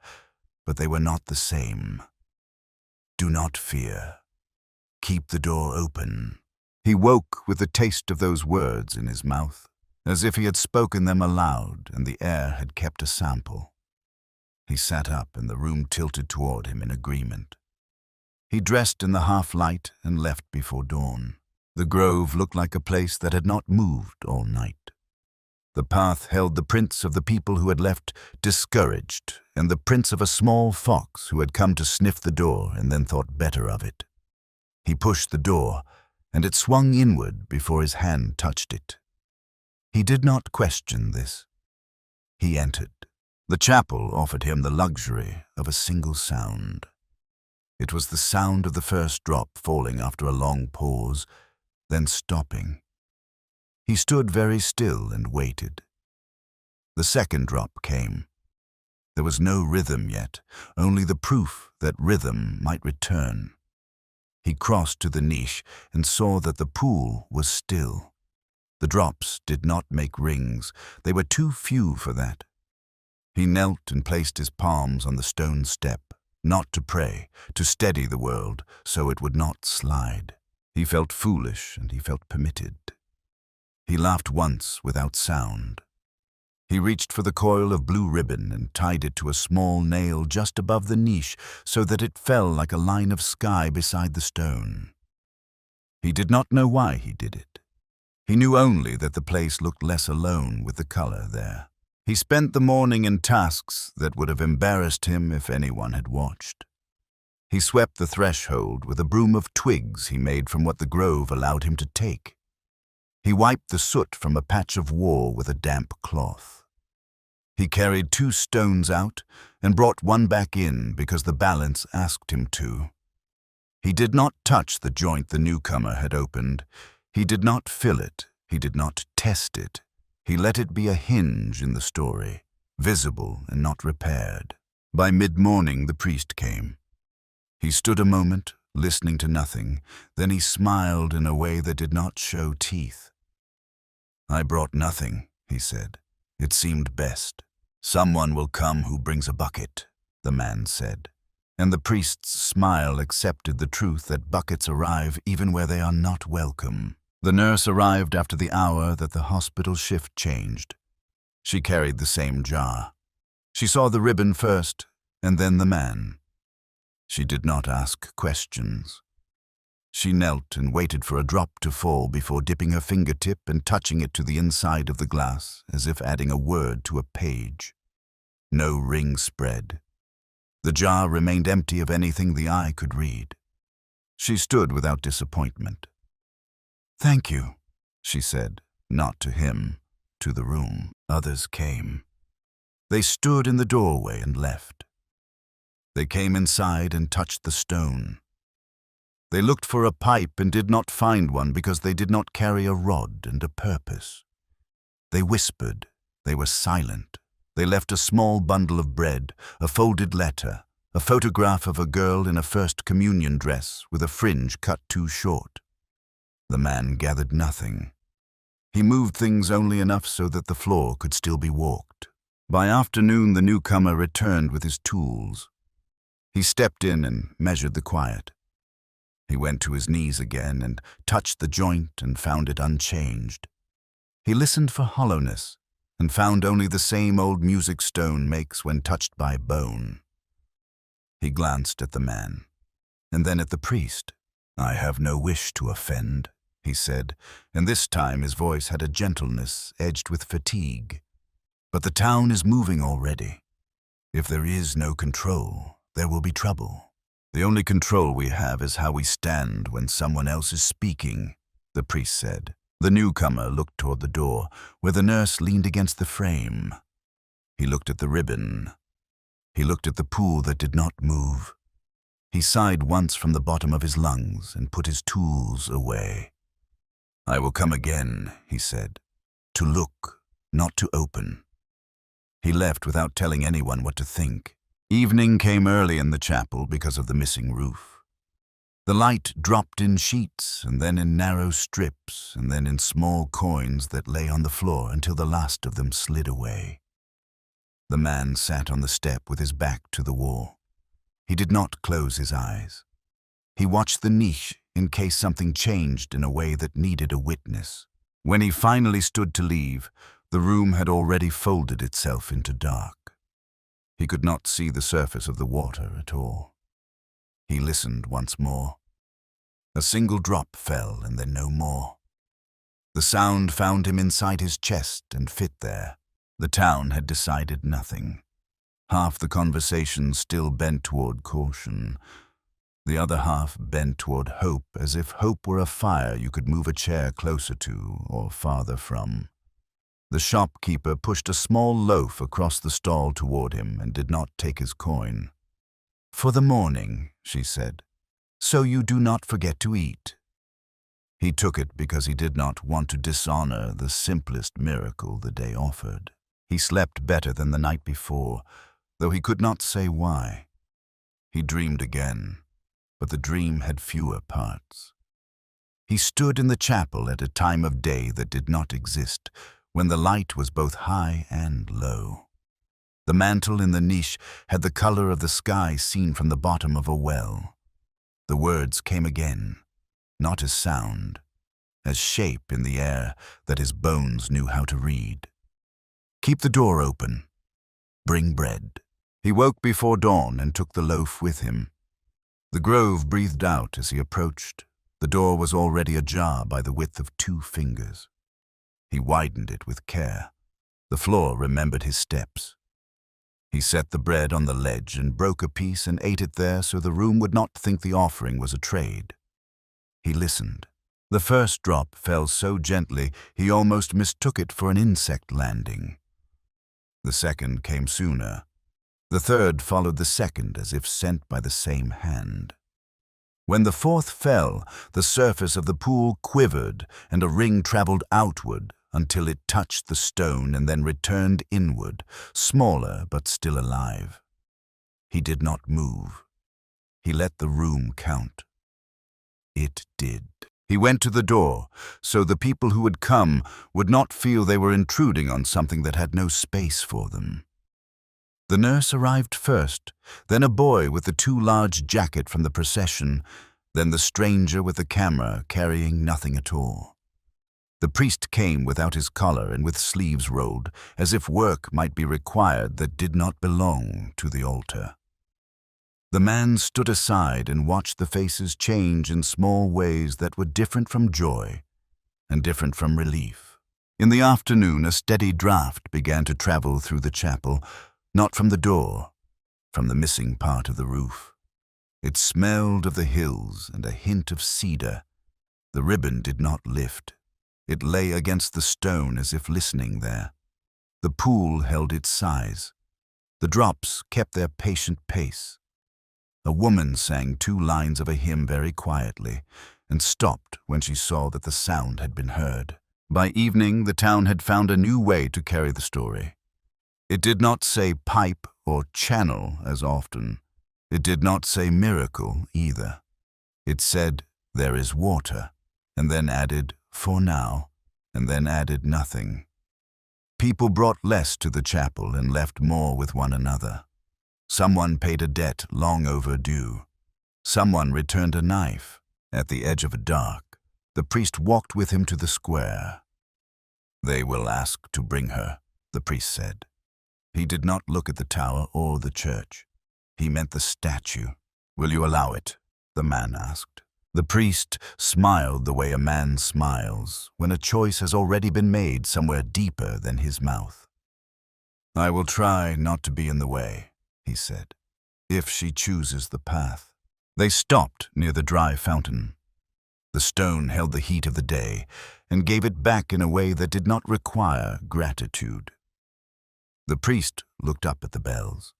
but they were not the same. "Do not fear. Keep the door open." He woke with the taste of those words in his mouth, as if he had spoken them aloud and the air had kept a sample. He sat up and the room tilted toward him in agreement. He dressed in the half-light and left before dawn. The grove looked like a place that had not moved all night. The path held the prints of the people who had left discouraged, and the prints of a small fox who had come to sniff the door and then thought better of it. He pushed the door, and it swung inward before his hand touched it. He did not question this. He entered. The chapel offered him the luxury of a single sound. It was the sound of the first drop falling after a long pause, then stopping. He stood very still and waited. The second drop came. There was no rhythm yet, only the proof that rhythm might return. He crossed to the niche and saw that the pool was still. The drops did not make rings. They were too few for that. He knelt and placed his palms on the stone step, not to pray, to steady the world so it would not slide. He felt foolish and he felt permitted. He laughed once without sound. He reached for the coil of blue ribbon and tied it to a small nail just above the niche so that it fell like a line of sky beside the stone. He did not know why he did it. He knew only that the place looked less alone with the color there. He spent the morning in tasks that would have embarrassed him if anyone had watched. He swept the threshold with a broom of twigs he made from what the grove allowed him to take. He wiped the soot from a patch of wall with a damp cloth. He carried 2 stones out and brought one back in because the balance asked him to. He did not touch the joint the newcomer had opened. He did not fill it. He did not test it. He let it be a hinge in the story, visible and not repaired. By mid-morning the priest came. He stood a moment, listening to nothing. Then he smiled in a way that did not show teeth. "I brought nothing," he said. "It seemed best. Someone will come who brings a bucket," the man said. And the priest's smile accepted the truth that buckets arrive even where they are not welcome. The nurse arrived after the hour that the hospital shift changed. She carried the same jar. She saw the ribbon first, and then the man. She did not ask questions. She knelt and waited for a drop to fall before dipping her fingertip and touching it to the inside of the glass, as if adding a word to a page. No ring spread. The jar remained empty of anything the eye could read. She stood without disappointment. "Thank you," she said, not to him, to the room. Others came. They stood in the doorway and left. They came inside and touched the stone. They looked for a pipe and did not find one because they did not carry a rod and a purpose. They whispered. They were silent. They left a small bundle of bread, a folded letter, a photograph of a girl in a First Communion dress with a fringe cut too short. The man gathered nothing. He moved things only enough so that the floor could still be walked. By afternoon, the newcomer returned with his tools. He stepped in and measured the quiet. He went to his knees again and touched the joint and found it unchanged. He listened for hollowness and found only the same old music stone makes when touched by bone. He glanced at the man, and then at the priest. "I have no wish to offend," he said, and this time his voice had a gentleness edged with fatigue. "But the town is moving already. If there is no control, there will be trouble. The only control we have is how we stand when someone else is speaking," the priest said. The newcomer looked toward the door, where the nurse leaned against the frame. He looked at the ribbon. He looked at the pool that did not move. He sighed once from the bottom of his lungs and put his tools away. "I will come again," he said, "to look, not to open." He left without telling anyone what to think. Evening came early in the chapel because of the missing roof. The light dropped in sheets, and then in narrow strips, and then in small coins that lay on the floor until the last of them slid away. The man sat on the step with his back to the wall. He did not close his eyes. He watched the niche in case something changed in a way that needed a witness. When he finally stood to leave, the room had already folded itself into dark. He could not see the surface of the water at all. He listened once more. A single drop fell and then no more. The sound found him inside his chest and fit there. The town had decided nothing. Half the conversation still bent toward caution. The other half bent toward hope, as if hope were a fire you could move a chair closer to or farther from. The shopkeeper pushed a small loaf across the stall toward him and did not take his coin. "For the morning," she said, "so you do not forget to eat." He took it because he did not want to dishonor the simplest miracle the day offered. He slept better than the night before, though he could not say why. He dreamed again, but the dream had fewer parts. He stood in the chapel at a time of day that did not exist, when the light was both high and low. The mantle in the niche had the color of the sky seen from the bottom of a well. The words came again, not as sound, as shape in the air that his bones knew how to read. "Keep the door open. Bring bread." He woke before dawn and took the loaf with him. The grove breathed out as he approached. The door was already ajar by the width of 2 fingers. He widened it with care. The floor remembered his steps. He set the bread on the ledge and broke a piece and ate it there so the room would not think the offering was a trade. He listened. The first drop fell so gently he almost mistook it for an insect landing. The second came sooner. The third followed the second as if sent by the same hand. When the fourth fell, the surface of the pool quivered and a ring traveled outward until it touched the stone and then returned inward, smaller but still alive. He did not move. He let the room count. It did. He went to the door, so the people who would come would not feel they were intruding on something that had no space for them. The nurse arrived first, then a boy with the too large jacket from the procession, then the stranger with the camera carrying nothing at all. The priest came without his collar and with sleeves rolled, as if work might be required that did not belong to the altar. The man stood aside and watched the faces change in small ways that were different from joy and different from relief. In the afternoon, a steady draught began to travel through the chapel, not from the door, from the missing part of the roof. It smelled of the hills and a hint of cedar. The ribbon did not lift. It lay against the stone as if listening there. The pool held its size. The drops kept their patient pace. A woman sang 2 lines of a hymn very quietly and stopped when she saw that the sound had been heard. By evening, the town had found a new way to carry the story. It did not say pipe or channel as often. It did not say miracle either. It said, "There is water," and then added, "for now," and then added nothing. People brought less to the chapel and left more with one another. Someone paid a debt long overdue. Someone returned a knife. At the edge of a dark, the priest walked with him to the square. "They will ask to bring her," the priest said. He did not look at the tower or the church. He meant the statue. "Will you allow it?" the man asked. The priest smiled the way a man smiles when a choice has already been made somewhere deeper than his mouth. "I will try not to be in the way," he said, "if she chooses the path." They stopped near the dry fountain. The stone held the heat of the day and gave it back in a way that did not require gratitude. The priest looked up at the bells.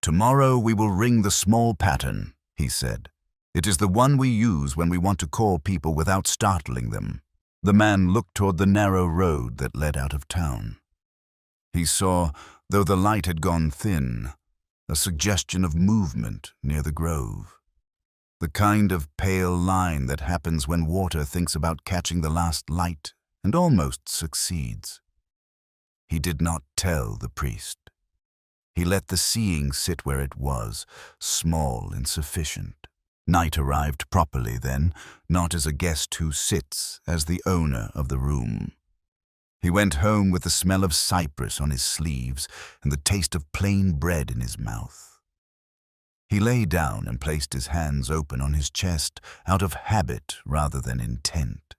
"Tomorrow we will ring the small pattern," he said. "It is the one we use when we want to call people without startling them." The man looked toward the narrow road that led out of town. He saw, though the light had gone thin, a suggestion of movement near the grove. the kind of pale line that happens when water thinks about catching the last light and almost succeeds. He did not tell the priest. He let the seeing sit where it was, small and sufficient. Night arrived properly then, not as a guest who sits, as the owner of the room. He went home with the smell of cypress on his sleeves and the taste of plain bread in his mouth. He lay down and placed his hands open on his chest out of habit rather than intent.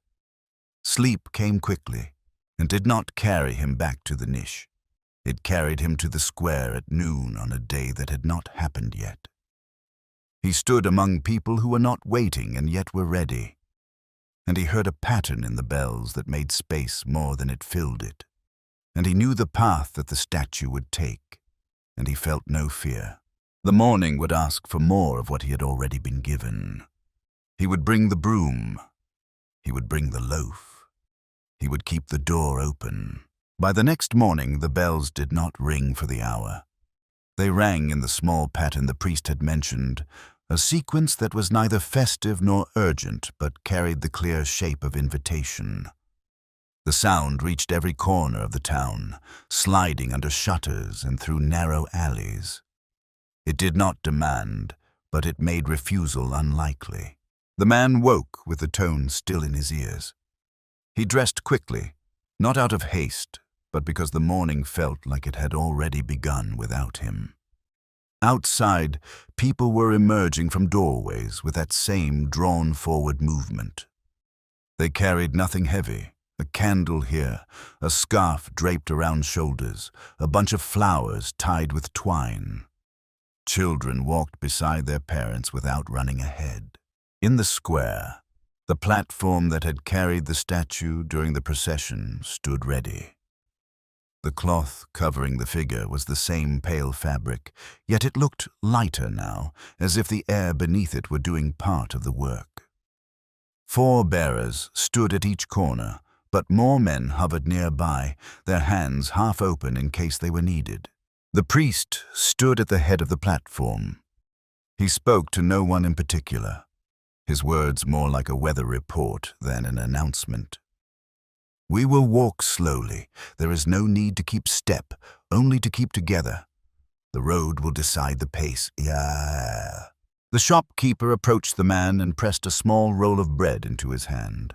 Sleep came quickly and did not carry him back to the niche. It carried him to the square at noon on a day that had not happened yet. He stood among people who were not waiting and yet were ready, and he heard a pattern in the bells that made space more than it filled it, and he knew the path that the statue would take, and he felt no fear. The morning would ask for more of what he had already been given. He would bring the broom. He would bring the loaf. He would keep the door open. By the next morning, the bells did not ring for the hour. They rang in the small pattern the priest had mentioned, a sequence that was neither festive nor urgent, but carried the clear shape of invitation. The sound reached every corner of the town, sliding under shutters and through narrow alleys. It did not demand, but it made refusal unlikely. The man woke with the tone still in his ears. He dressed quickly, not out of haste, but because the morning felt like it had already begun without him. Outside, people were emerging from doorways with that same drawn-forward movement. They carried nothing heavy, a candle here, a scarf draped around shoulders, a bunch of flowers tied with twine. Children walked beside their parents without running ahead. In the square, the platform that had carried the statue during the procession stood ready. The cloth covering the figure was the same pale fabric, yet it looked lighter now, as if the air beneath it were doing part of the work. 4 bearers stood at each corner, but more men hovered nearby, their hands half open in case they were needed. The priest stood at the head of the platform. He spoke to no one in particular, his words more like a weather report than an announcement. "We will walk slowly. There is no need to keep step, only to keep together. The road will decide the pace." Yeah. The shopkeeper approached the man and pressed a small roll of bread into his hand.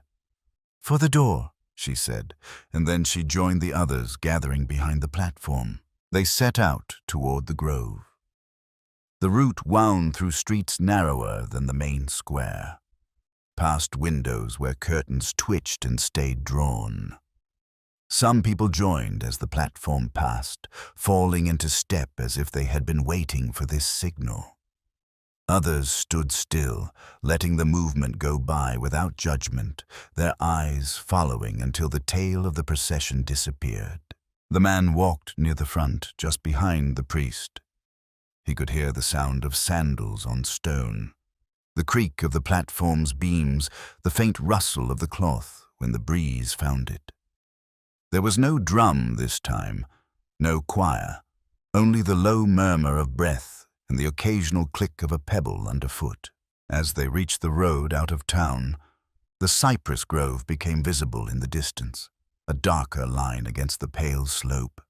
"For the door," she said, and then she joined the others gathering behind the platform. They set out toward the grove. The route wound through streets narrower than the main square, past windows where curtains twitched and stayed drawn. Some people joined as the platform passed, falling into step as if they had been waiting for this signal. Others stood still, letting the movement go by without judgment, their eyes following until the tail of the procession disappeared. The man walked near the front, just behind the priest. He could hear the sound of sandals on stone, the creak of the platform's beams, the faint rustle of the cloth when the breeze found it. There was no drum this time, no choir, only the low murmur of breath and the occasional click of a pebble underfoot. As they reached the road out of town, the cypress grove became visible in the distance, a darker line against the pale slope.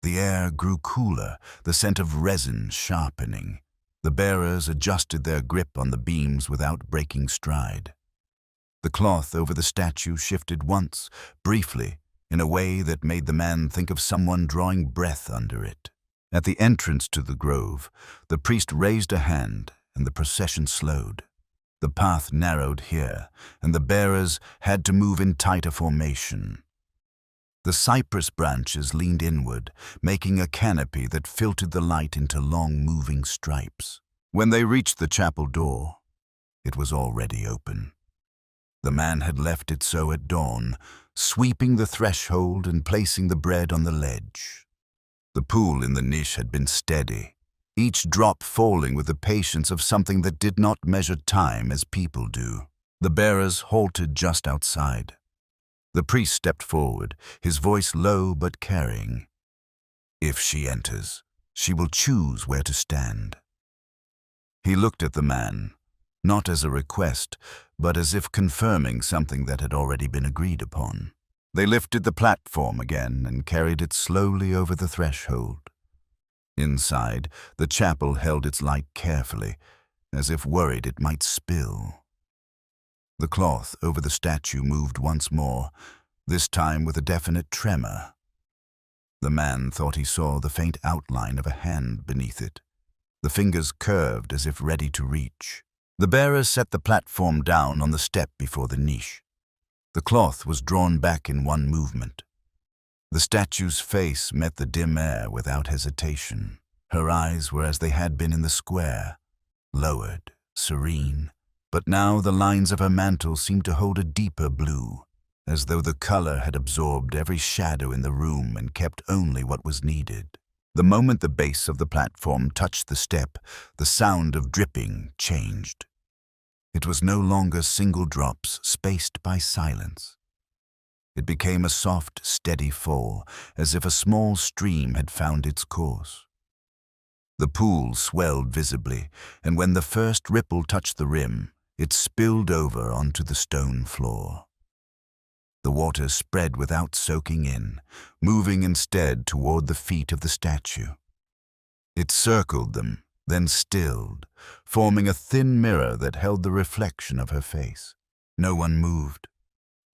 The air grew cooler, the scent of resin sharpening. The bearers adjusted their grip on the beams without breaking stride. The cloth over the statue shifted once, briefly, in a way that made the man think of someone drawing breath under it. At the entrance to the grove, the priest raised a hand and the procession slowed. The path narrowed here, and the bearers had to move in tighter formation. The cypress branches leaned inward, making a canopy that filtered the light into long moving stripes. When they reached the chapel door, it was already open. The man had left it so at dawn, sweeping the threshold and placing the bread on the ledge. The pool in the niche had been steady, each drop falling with the patience of something that did not measure time as people do. The bearers halted just outside. The priest stepped forward, his voice low but carrying. "If she enters, she will choose where to stand." He looked at the man, not as a request, but as if confirming something that had already been agreed upon. They lifted the platform again and carried it slowly over the threshold. Inside, the chapel held its light carefully, as if worried it might spill. The cloth over the statue moved once more, this time with a definite tremor. The man thought he saw the faint outline of a hand beneath it. The fingers curved as if ready to reach. The bearer set the platform down on the step before the niche. The cloth was drawn back in one movement. The statue's face met the dim air without hesitation. Her eyes were as they had been in the square, lowered, serene, but now the lines of her mantle seemed to hold a deeper blue, as though the color had absorbed every shadow in the room and kept only what was needed. The moment the base of the platform touched the step, the sound of dripping changed. It was no longer single drops spaced by silence. It became a soft, steady fall, as if a small stream had found its course. The pool swelled visibly, and when the first ripple touched the rim, it spilled over onto the stone floor. The water spread without soaking in, moving instead toward the feet of the statue. It circled them, then stilled, forming a thin mirror that held the reflection of her face. No one moved.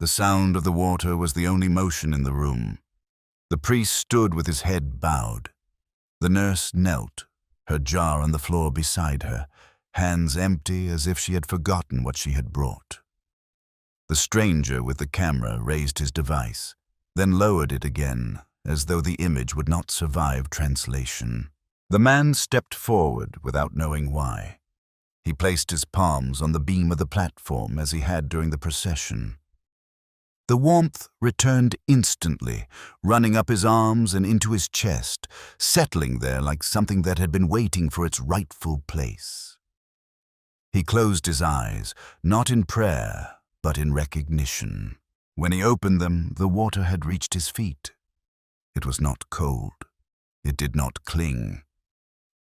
The sound of the water was the only motion in the room. The priest stood with his head bowed. The nurse knelt, her jar on the floor beside her, hands empty as if she had forgotten what she had brought. The stranger with the camera raised his device, then lowered it again, as though the image would not survive translation. The man stepped forward without knowing why. He placed his palms on the beam of the platform as he had during the procession. The warmth returned instantly, running up his arms and into his chest, settling there like something that had been waiting for its rightful place. He closed his eyes, not in prayer, but in recognition. When he opened them, the water had reached his feet. It was not cold. It did not cling.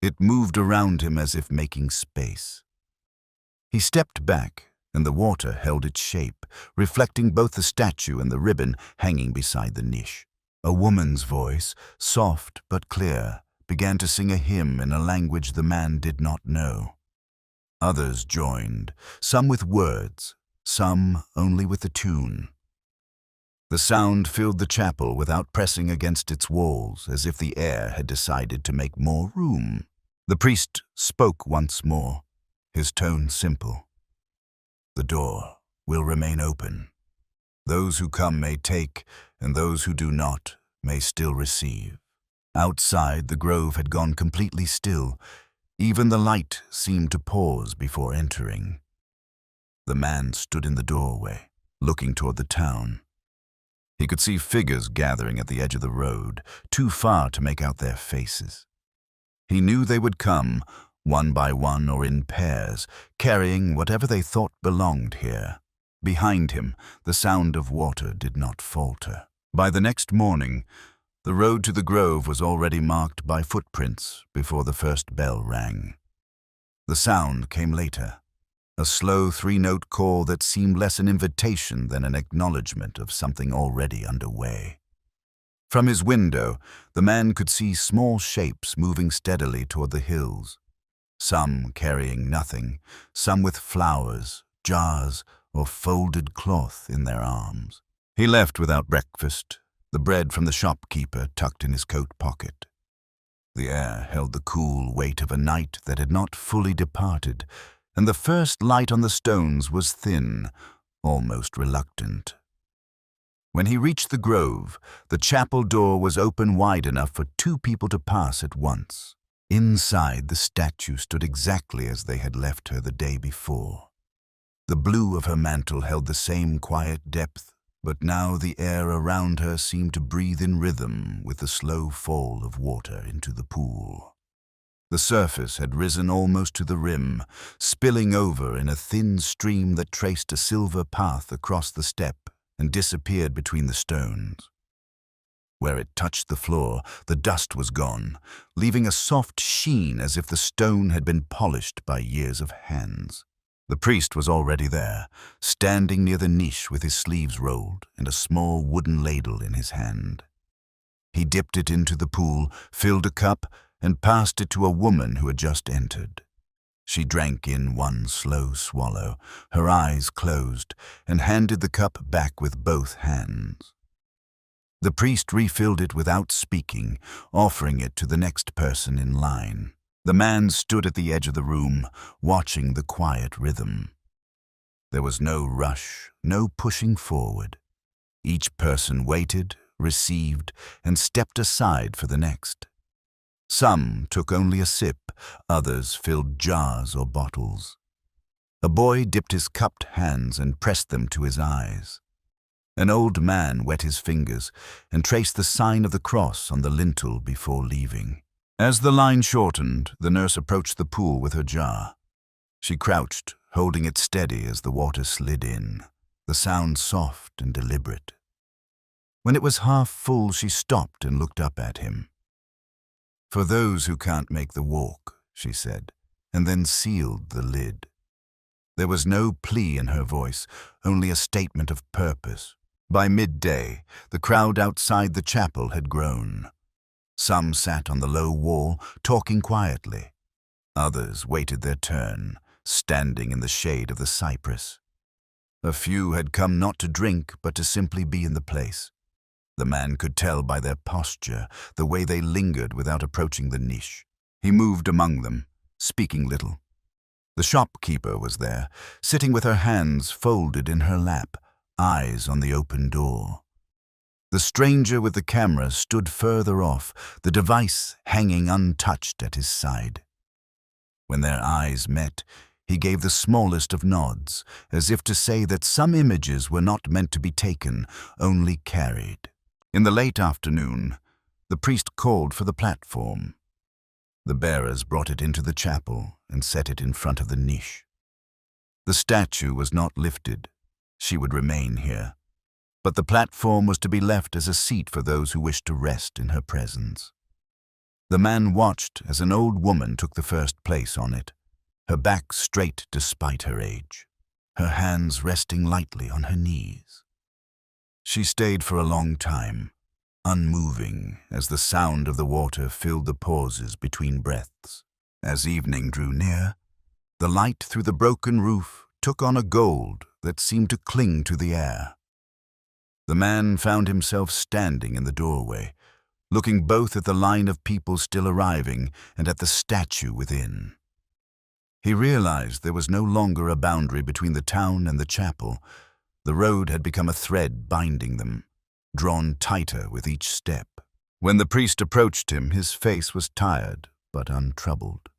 It moved around him as if making space. He stepped back, and the water held its shape, reflecting both the statue and the ribbon hanging beside the niche. A woman's voice, soft but clear, began to sing a hymn in a language the man did not know. Others joined, some with words, some only with the tune. The sound filled the chapel without pressing against its walls, as if the air had decided to make more room. The priest spoke once more, his tone simple. The door will remain open. Those who come may take, and those who do not may still receive. Outside, the grove had gone completely still. Even the light seemed to pause before entering. The man stood in the doorway, looking toward the town. He could see figures gathering at the edge of the road, too far to make out their faces. He knew they would come, one by one or in pairs, carrying whatever they thought belonged here. Behind him, the sound of water did not falter. By the next morning, the road to the grove was already marked by footprints before the first bell rang. The sound came later, a slow three-note call that seemed less an invitation than an acknowledgement of something already underway. From his window, the man could see small shapes moving steadily toward the hills, some carrying nothing, some with flowers, jars, or folded cloth in their arms. He left without breakfast, the bread from the shopkeeper tucked in his coat pocket. The air held the cool weight of a night that had not fully departed, and the first light on the stones was thin, almost reluctant. When he reached the grove, the chapel door was open wide enough for two people to pass at once. Inside, the statue stood exactly as they had left her the day before. The blue of her mantle held the same quiet depth, but now the air around her seemed to breathe in rhythm with the slow fall of water into the pool. The surface had risen almost to the rim, spilling over in a thin stream that traced a silver path across the step and disappeared between the stones. Where it touched the floor, the dust was gone, leaving a soft sheen as if the stone had been polished by years of hands. The priest was already there, standing near the niche with his sleeves rolled and a small wooden ladle in his hand. He dipped it into the pool, filled a cup, and passed it to a woman who had just entered. She drank in one slow swallow, her eyes closed, and handed the cup back with both hands. The priest refilled it without speaking, offering it to the next person in line. The man stood at the edge of the room, watching the quiet rhythm. There was no rush, no pushing forward. Each person waited, received, and stepped aside for the next. Some took only a sip, others filled jars or bottles. A boy dipped his cupped hands and pressed them to his eyes. An old man wet his fingers and traced the sign of the cross on the lintel before leaving. As the line shortened, the nurse approached the pool with her jar. She crouched, holding it steady as the water slid in, the sound soft and deliberate. When it was half full, she stopped and looked up at him. "For those who can't make the walk," she said, and then sealed the lid. There was no plea in her voice, only a statement of purpose. By midday, the crowd outside the chapel had grown. Some sat on the low wall, talking quietly. Others waited their turn, standing in the shade of the cypress. A few had come not to drink, but to simply be in the place. The man could tell by their posture, the way they lingered without approaching the niche. He moved among them, speaking little. The shopkeeper was there, sitting with her hands folded in her lap, eyes on the open door. The stranger with the camera stood further off, the device hanging untouched at his side. When their eyes met, he gave the smallest of nods, as if to say that some images were not meant to be taken, only carried. In the late afternoon, the priest called for the platform. The bearers brought it into the chapel and set it in front of the niche. The statue was not lifted. She would remain here. But the platform was to be left as a seat for those who wished to rest in her presence. The man watched as an old woman took the first place on it, her back straight despite her age, her hands resting lightly on her knees. She stayed for a long time, unmoving as the sound of the water filled the pauses between breaths. As evening drew near, the light through the broken roof took on a gold that seemed to cling to the air. The man found himself standing in the doorway, looking both at the line of people still arriving and at the statue within. He realized there was no longer a boundary between the town and the chapel. The road had become a thread binding them, drawn tighter with each step. When the priest approached him, his face was tired but untroubled.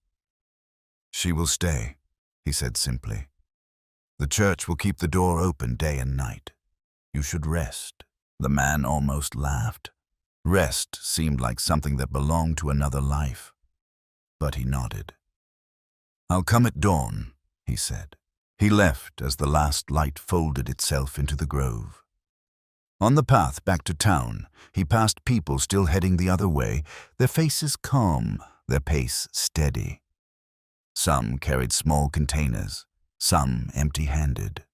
"She will stay," he said simply. "The church will keep the door open day and night. You should rest." The man almost laughed. Rest seemed like something that belonged to another life. But he nodded. "I'll come at dawn," he said. He left as the last light folded itself into the grove. On the path back to town, he passed people still heading the other way, their faces calm, their pace steady. Some carried small containers, some empty-handed.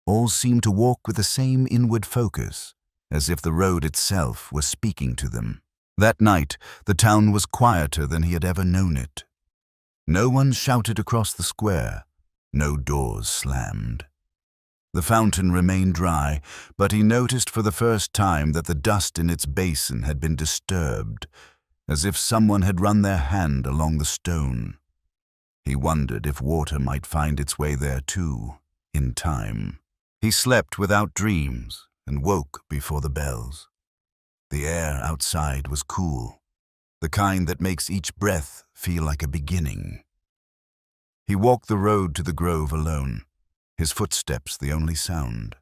All seemed to walk with the same inward focus, as if the road itself was speaking to them. That night, the town was quieter than he had ever known it. No one shouted across the square, no doors slammed. The fountain remained dry, but he noticed for the first time that the dust in its basin had been disturbed, as if someone had run their hand along the stone. He wondered if water might find its way there too, in time. He slept without dreams and woke before the bells. The air outside was cool, the kind that makes each breath feel like a beginning. He walked the road to the grove alone, his footsteps the only sound.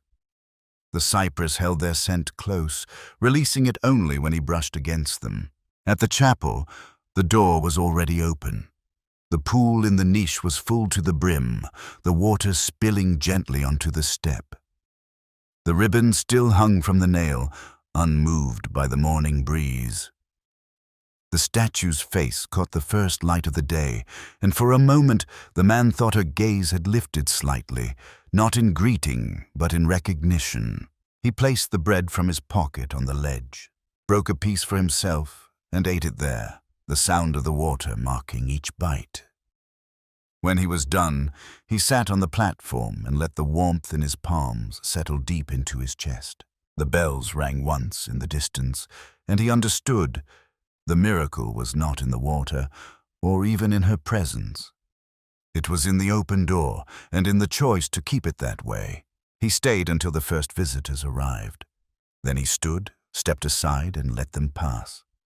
The cypress held their scent close, releasing it only when he brushed against them. At the chapel, the door was already open. The pool in the niche was full to the brim, the water spilling gently onto the step. The ribbon still hung from the nail, unmoved by the morning breeze. The statue's face caught the first light of the day, and for a moment the man thought her gaze had lifted slightly, not in greeting, but in recognition. He placed the bread from his pocket on the ledge, broke a piece for himself, and ate it there, the sound of the water marking each bite. When he was done, he sat on the platform and let the warmth in his palms settle deep into his chest. The bells rang once in the distance, and he understood. The miracle was not in the water, or even in her presence. It was in the open door, and in the choice to keep it that way. He stayed until the first visitors arrived. Then he stood, stepped aside, and let them pass.